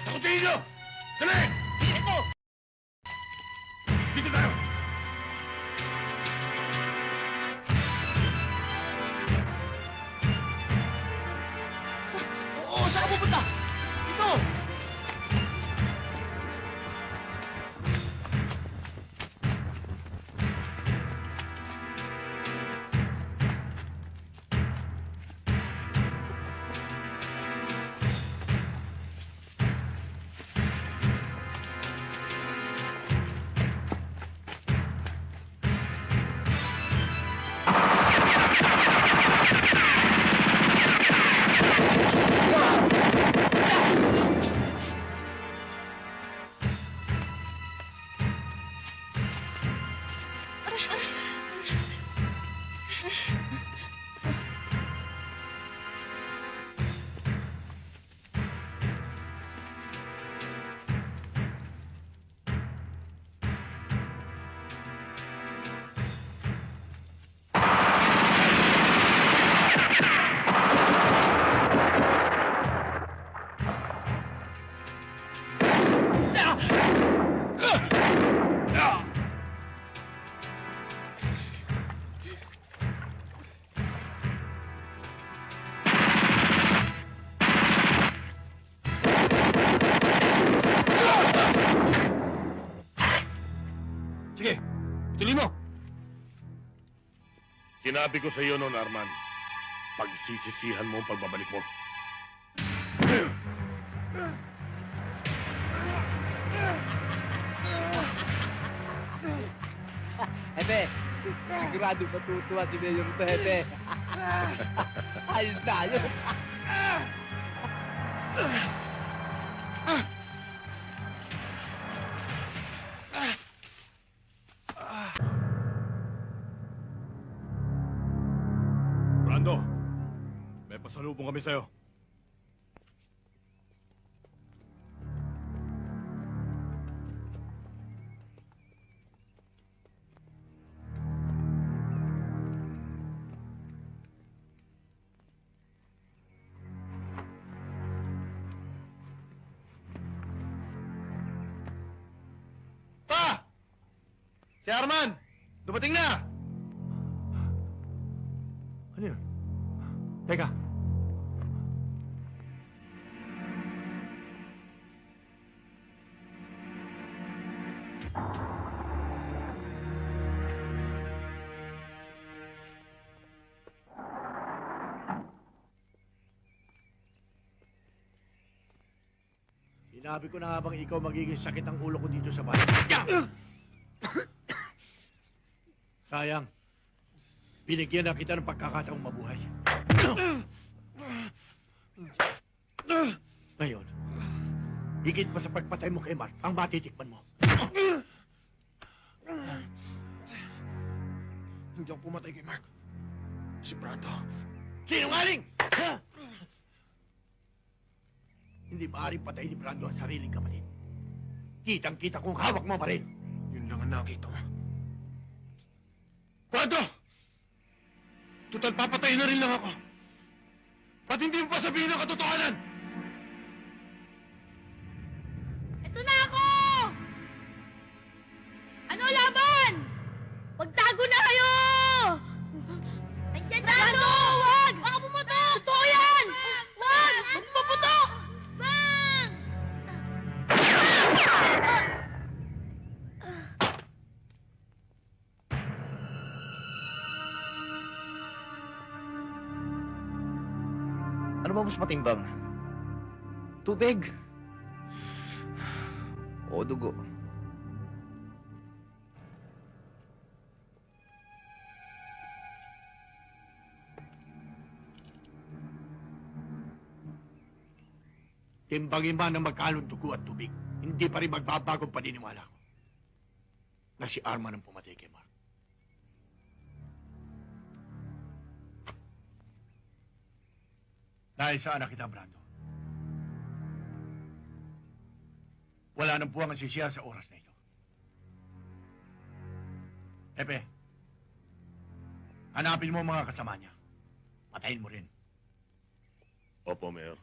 Takutin nyo! Dali! Dito! Dito tayo! Oo, saan ka pupunta? Ito! Sige, ituloy mo. Sinabi ko sa iyo noon, Arman, pagsisisihan mo ang pagbabalik mo. Hepe, sigurado matutuwa si Mayor ito, Hepe. Ayos na, ayos. Brando, may pasalubong kami sa'yo. Pa! Si Arman! Dumating na! Ano yun? Teka. Sinabi ko na nga bang ikaw magiging sakit ang ulo ko dito sa bahay. Sayang. Binigyan na kita ng pagkakataong mabuhay. Ngayon, higit pa sa pagpatay mo kay Mark, ang matitikman mo. Hindi ako pumatay kay Mark. Si Brando. Sinungaling! Hindi maaaring patay ni Brando ang sariling kapatid. Kitang-kita kung hawak mo pa rin. Yun lang ang nakita ko. Brando! Total, papatayin na rin lang ako. Ba't hindi mo pa sabihin ang katotohanan? Ito na ako! Ano laban? Magtago na kayo! Nandiyan na ano! Wag! Baka pumatok! Totoo yan! Wag! Magpaputok! Bang! Ano ba mas matimbang? Tubig? O dugo? Timbangin man ng magkalong dugo at tubig, hindi pa rin magbabago ang paniniwala ko na si Arman ang pumatay kay Mark. Dahil sa anak kita, Brando. Wala nang buwang ang sisiya sa oras na ito. Epe, hanapin mo ang mga kasama niya. Patayin mo rin. Opo, Mayor.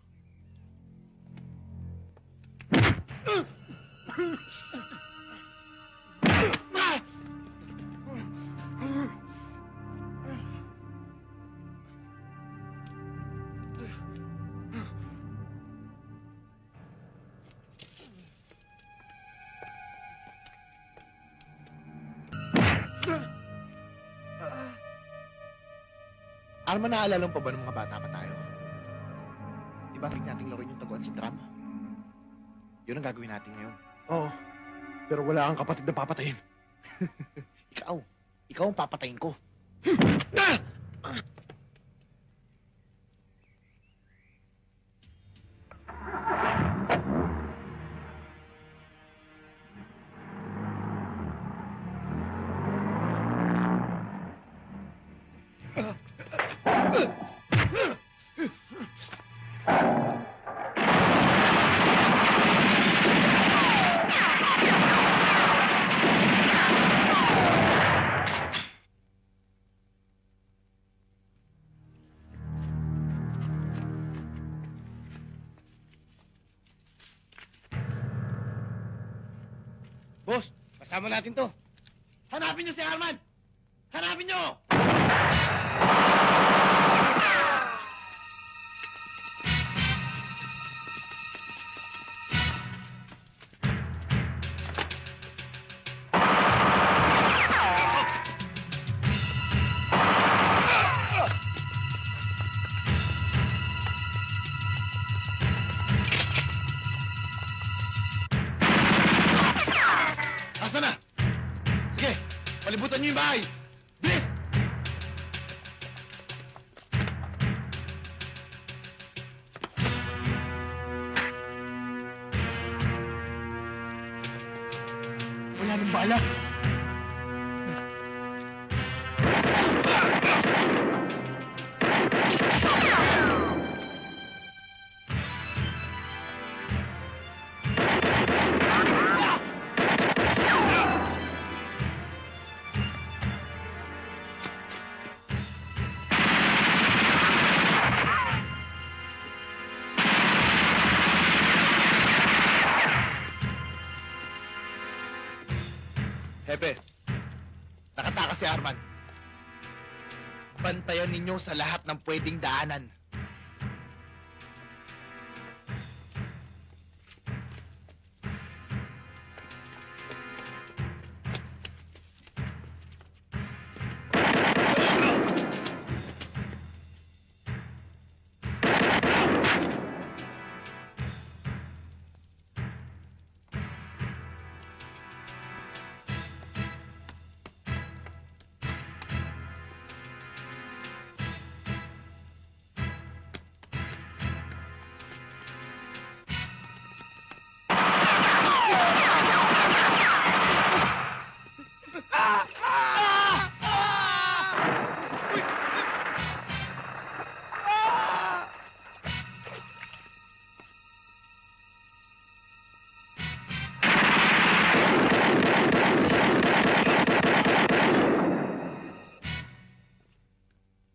Arman, naalala mo pa ba ng mga bata pa tayo? Di ba tig nating laruin yung taguan sa drum? Yun ang gagawin natin ngayon. Oo. Pero wala kang kapatid na papatayin. Ikaw ang papatayin ko. Boss, kasama natin to. Hanapin niyo si Arman! Hanapin niyo! Asa na? Sige, palibutan niyo yung bahay. Bilis! Wala nang bala. Hepe, nakatakas si Arman. Bantayan ninyo sa lahat ng pwedeng daanan.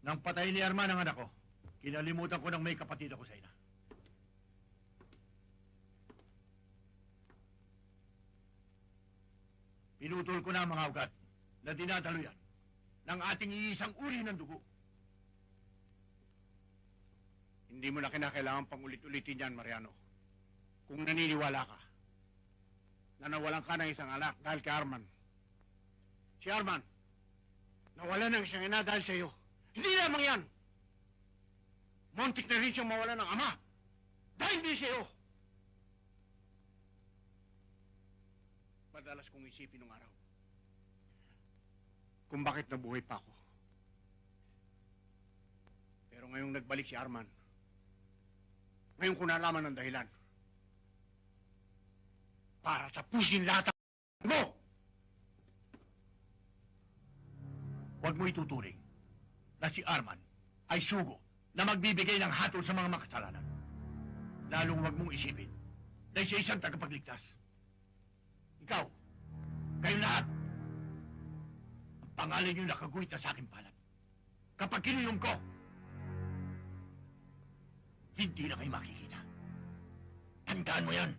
Nang patay ni Arman ang anak ko, kinalimutan ko nang may kapatid ako sa ina. Pinutol ko na ang mga ugat na dinadaluyan ng ating iisang uri ng dugo. Hindi mo na kinakailangan pang ulit-ulitin yan, Mariano. Kung naniniwala ka na nawalan ka ng isang anak dahil kay Arman. Si Arman, nawalan ng isang ina dahil sa iyo. Hindi lamang yan. Muntik na rin siyang mawalan ng ama dahil hindi sa iyo. Madalas kong isipin nung araw kung bakit nabuhay pa ako. Pero ngayong nagbalik si Arman, ngayon ko nalaman ang dahilan. Para tapusin lahat ang mo! Huwag mo ituturing na si Arman ay sugo na magbibigay ng hatol sa mga makasalanan. Lalong huwag mong isipin na siya isang tagapagligtas. Ikaw, kayo lahat, ang pangalan niyo nakaguhit na sa aking palad. Kapag kinulong ko, hindi na kayo makikita. Tandaan mo yan.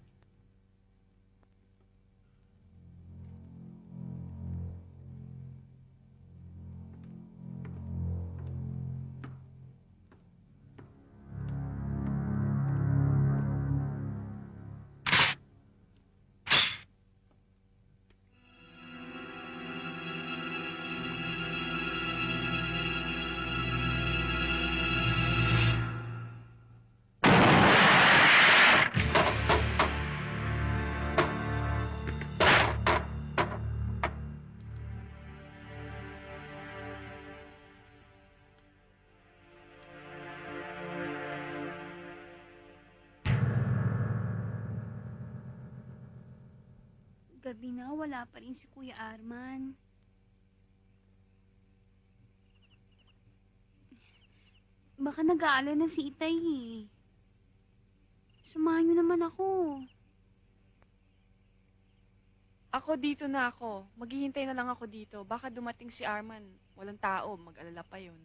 Gabi na, wala pa rin si Kuya Arman. Baka nag-aalala na si Itay eh. Samahan niyo naman ako. Ako dito na ako. Maghihintay na lang ako dito. Baka dumating si Arman. Walang tao. Mag-alala pa yun.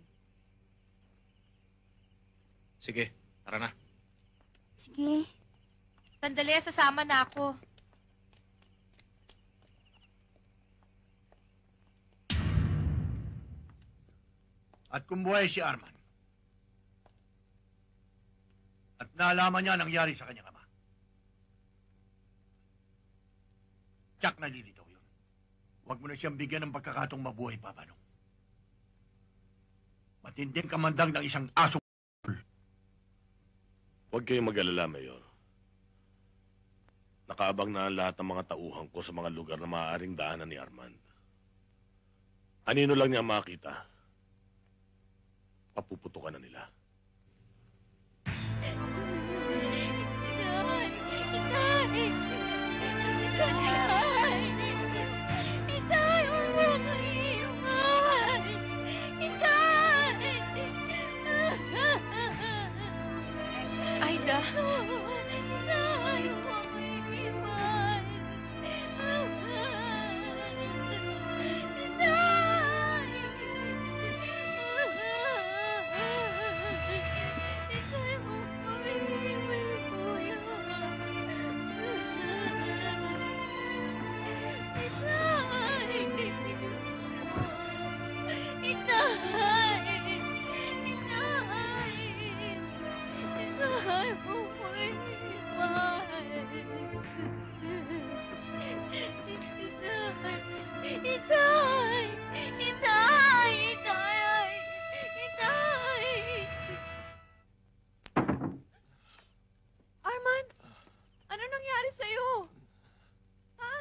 Sige, tara na. Sige. Sandali, sasama na ako. At kung buhay si Arman, at nalaman niya ang nangyari sa kanyang ama, tiyak nalilitaw yun. Huwag mo na siyang bigyan ng pagkakataong mabuhay pa, Manong. Matinding kamandang ng isang aso. Huwag kayong mag-alala, Mayor. Nakaabang na ang lahat ng mga tauhan ko sa mga lugar na maaaring daanan ni Armand. Anino lang niya makita, papuputukan na nila. Aida. Arman! Ano nangyari sa'yo? Ha?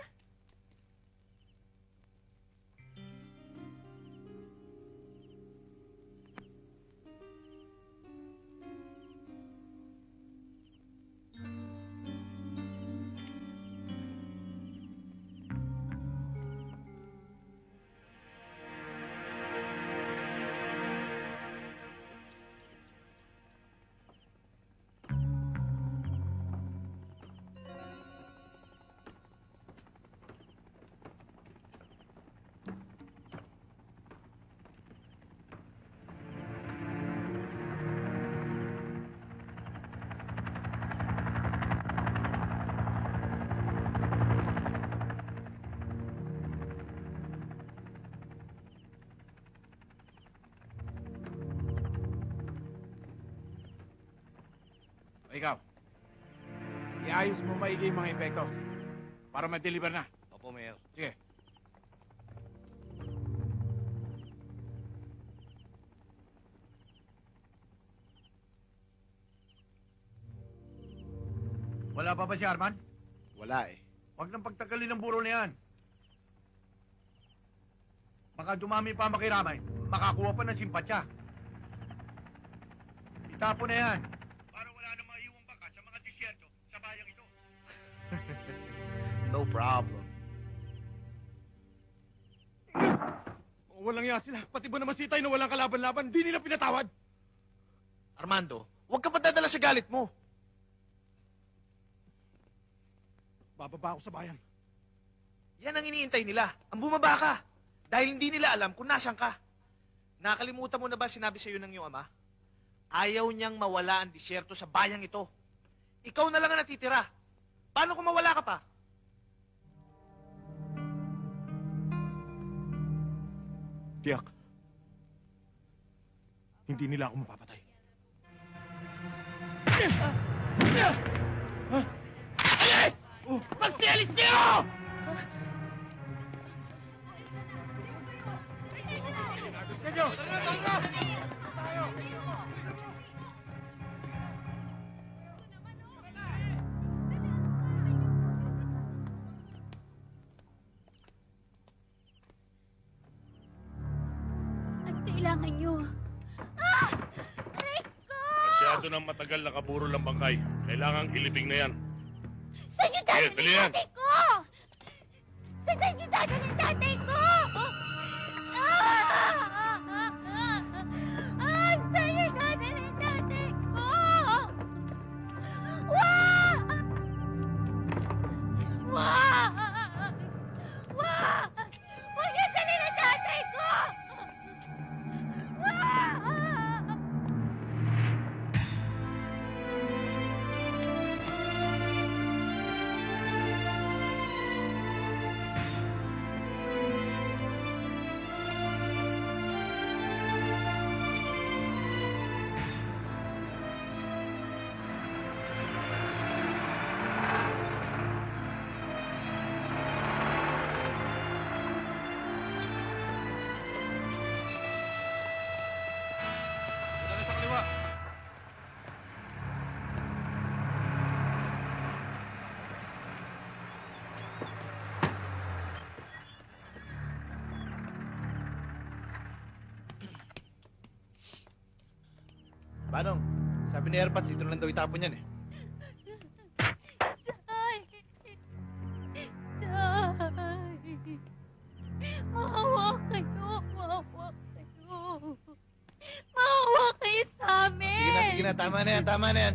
O ikaw, iayos mo maigi yung mga epektos para ma-deliver na. Opo, Mayor. Sige. Wala pa ba si Arman? Wala eh. Huwag nang pagtagalin ng buro na yan. Baka dumami pa ang makiramay, makakuha pa ng simpatsya. Itapo na yan. Para wala na maiwang baka sa mga disyerto sa bayang ito. No problem. Walang iya sila. Pati ba naman si Itay na walang kalaban-laban, di nila pinatawad. Armando, huwag ka padadala sa galit mo. Bababa ako sa bayan. Yan ang iniintay nila. Ang bumaba ka. Dahil hindi nila alam kung nasan ka. Nakalimutan mo na ba sinabi sa iyo ng iyong ama? Ayaw niyang mawala ang disyerto sa bayang ito. Ikaw na lang ang natitira. Paano kung mawala ka pa? Tiyak. Hindi nila ako mapapatay. Alis! Magsialis kayo! Senyo! Ano kailangan nyo? Masyado nang matagal nakaburo lang bangkay. Kailangang ilibing na yan. Saan yung dadalhin Bili yan. tatay ko? Saan yung dadalhin tatay ko? Saan yung dadalhin tatay ko? Wag! Wag! Wag! Huwag yung dalhin ang tatay ko! Wag! Manong, sabi ni Airpods, dito na lang daw itapon yan eh. Maawa kayo, maawa kayo. Maawa kayo sa amin. Sige na, tama na yan, tama na yan.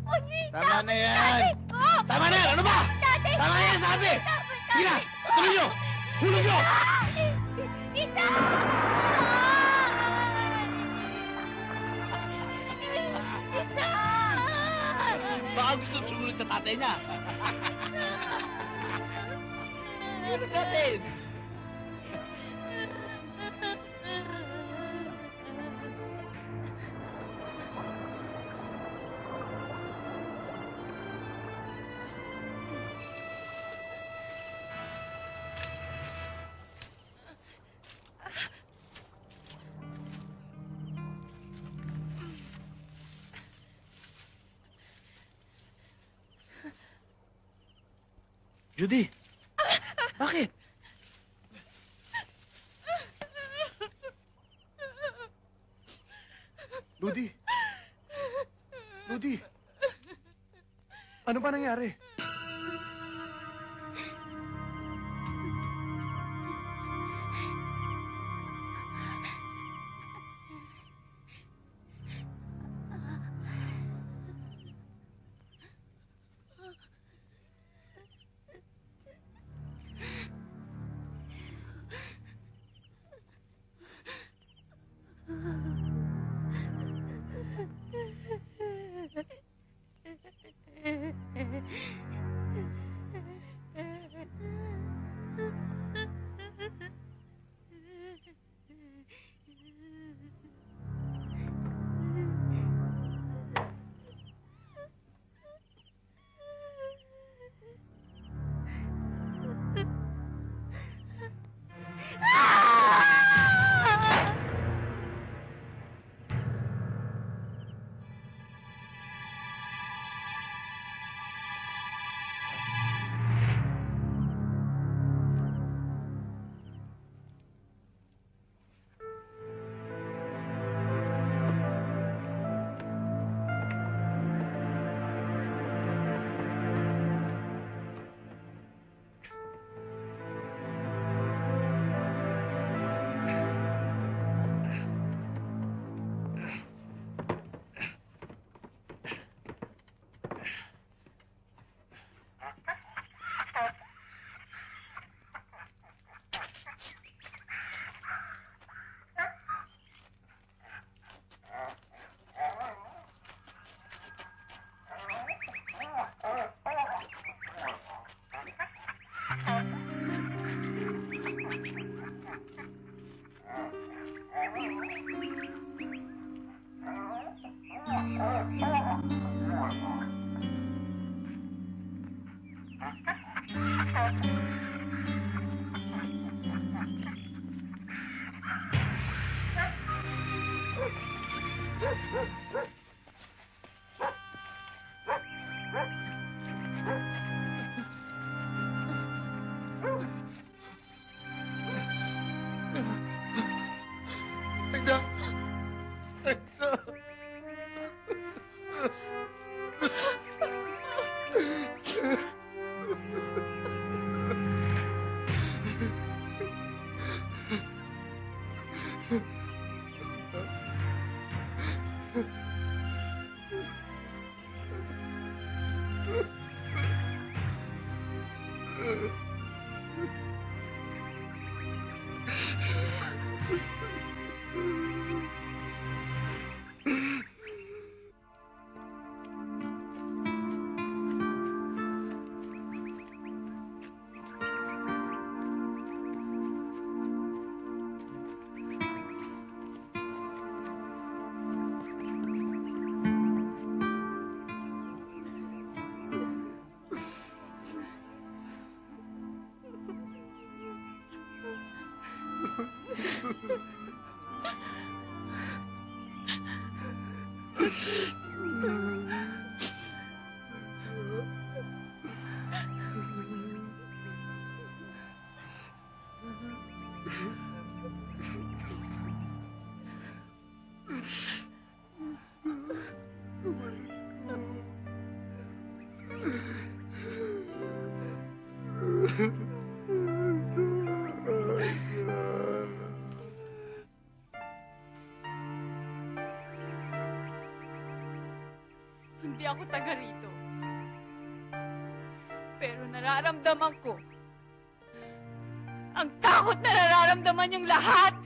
Huwag niyo Tama na yan! ko. Tama na yan, ano ba? Tatay ko. Tama na yan, sabi! Sige na, tuloy nyo! Hulog nyo! Tita! Tita! Baka gusto sumunod sa tatay niya. Ano natin? Judy! Bakit? Ludi! Ludi! Ano ba nangyari? Hindi ako taga rito. Pero nararamdaman ko ang takot na nararamdaman yung lahat.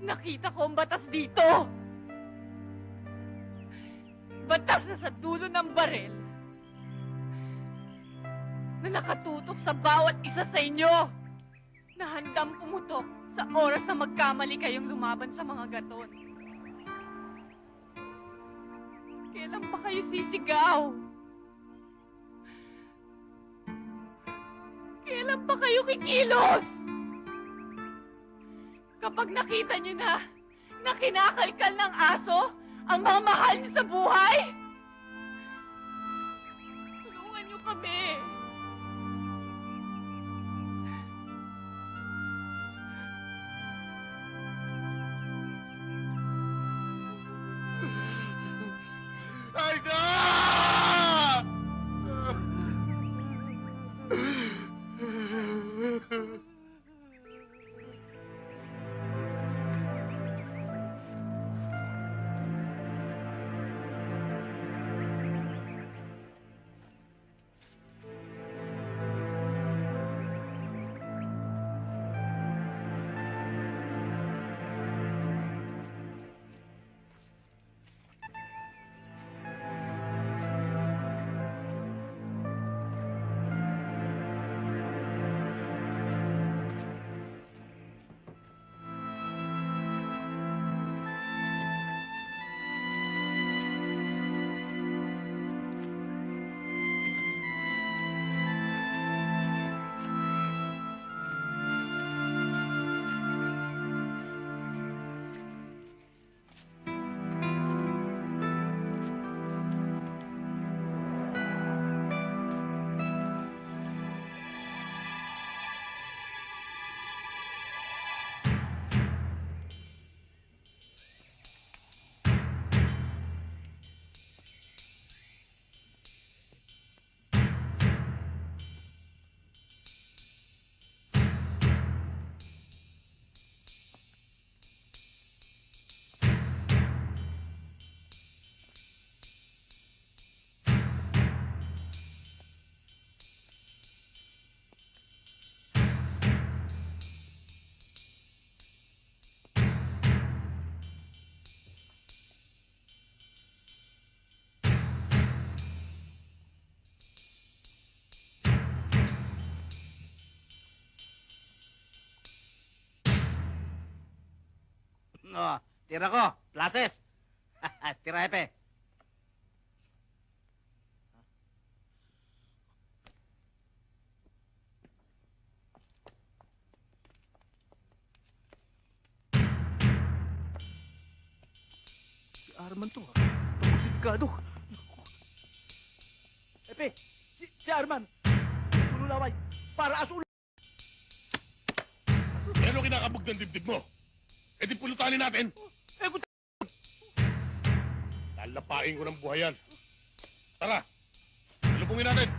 Nakita ko ang batas dito. Batas na sa dulo ng barel na nakatutok sa bawat isa sa inyo na handang pumutok sa oras na magkamali kayong lumaban sa mga gaton. Kailan pa kayo sisigaw? Kailan pa kayo kikilos? Kapag nakita nyo na kinakalkal ng aso ang mga mahal nyo sa buhay? Tulungan nyo kami. Aida! No, tira ko, plases. Tira, Hepe. Si Arman to, komplikado. Hepe, si Arman, tululaway, para asul. Ano kinakabog ng dibdib mo? E di pulutanin natin. Lalapain ko ng buhay yan. Tara, lubungin natin.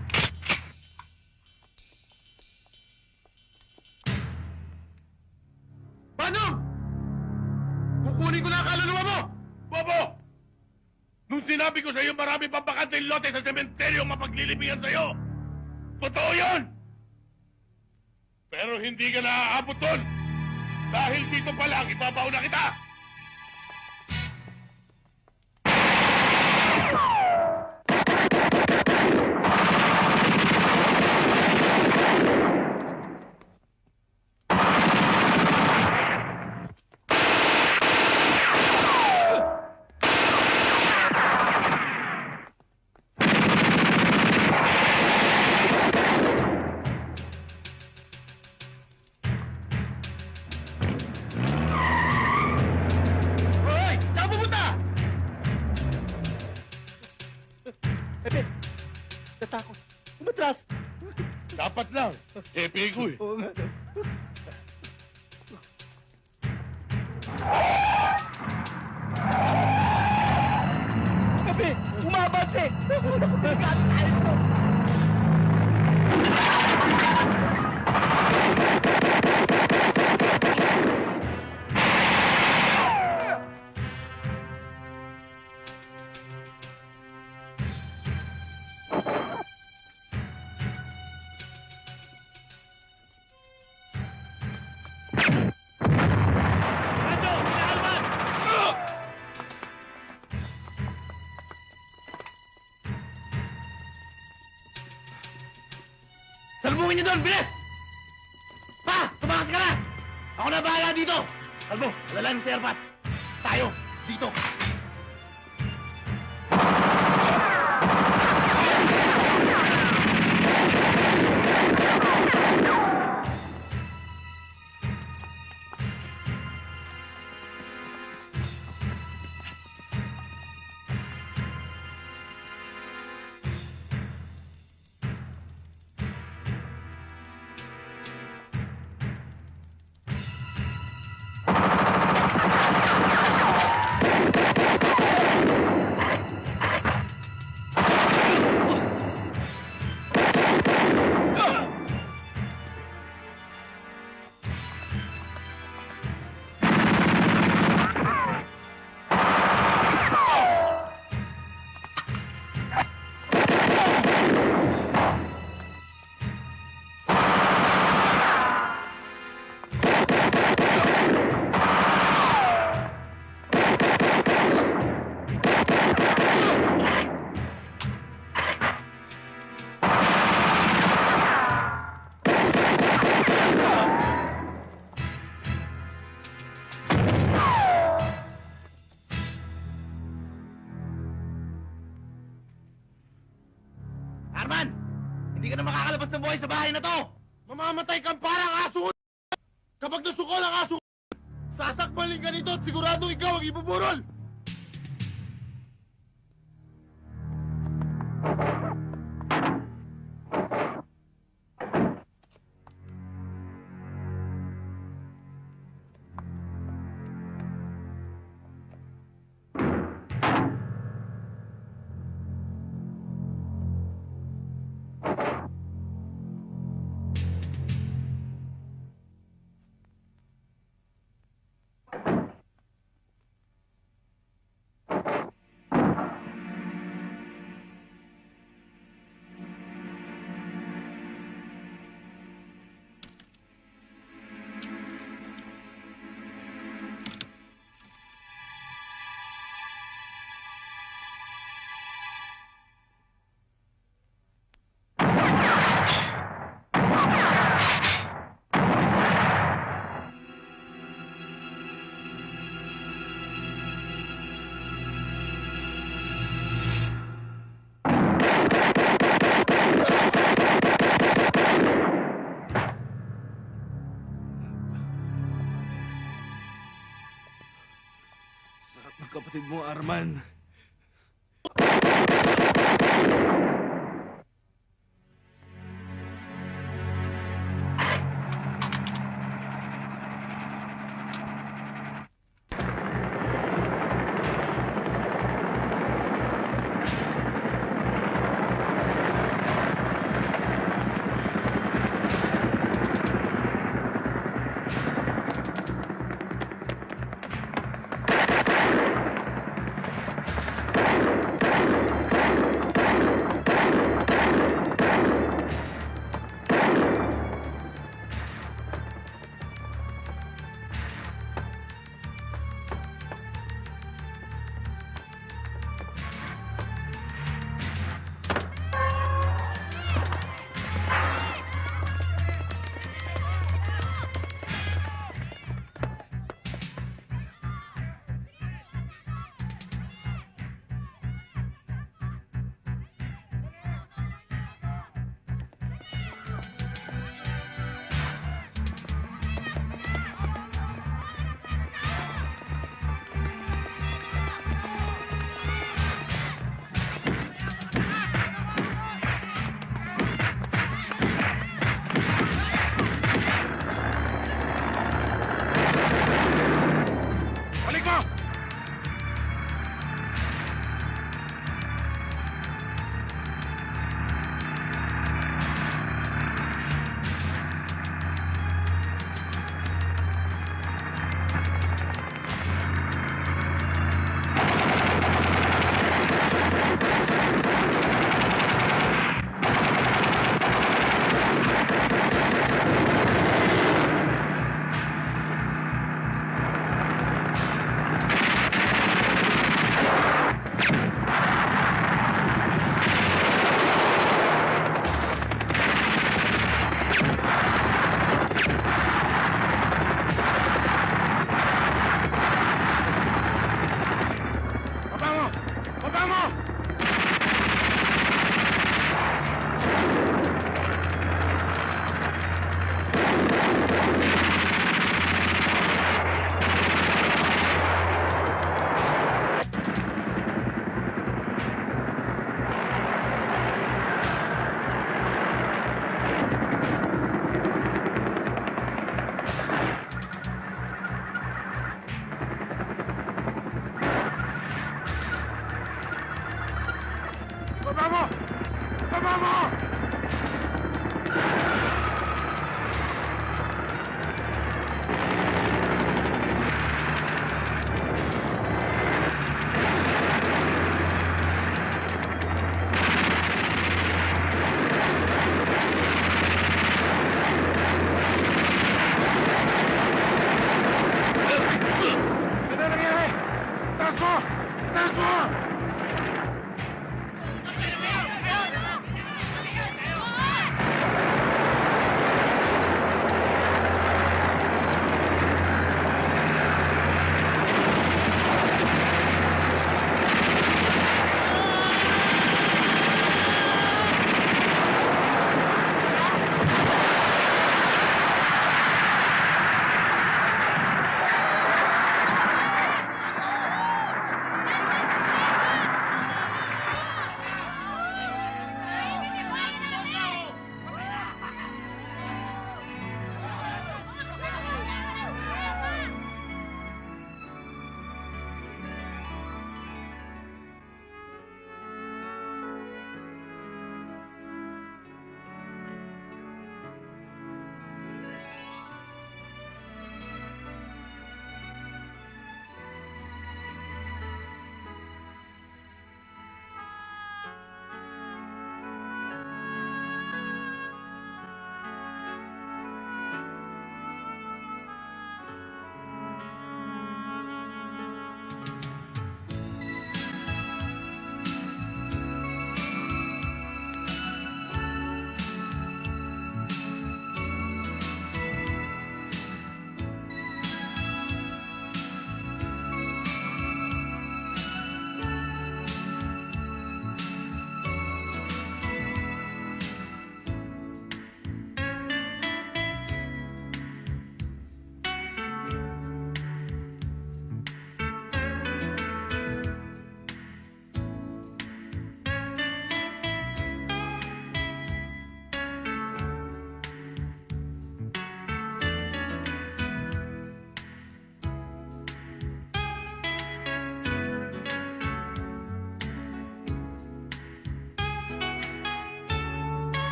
Paano? Kukunin ko na ang kaluluwa mo! Bobo! Nung sinabi ko sa iyo marami pang bakanteng lote sa sementeryo mapaglilibingan sa iyo. Totoo yun! Pero hindi ka naaabot doon. Dahil dito pa lang, ibabaw na kita! Natakot. Umatras. Dapat lang. Epe ko eh. Oo nga. Kape! Umabante! Salbungin niyo doon! Bilis! Pa! Tumakas ka na! Ako na bahala dito! Kalbo, alalahan si Erpat. Tayo, dito. Arman! Hindi ka na makakalabas ng buhay sa bahay na to! Mamamatay kang parang aso! Kapag nasukol ang aso, sasakbalin ka nito at sigurado ikaw ang ibuburol! Sarap ng kapatid mo, Arman.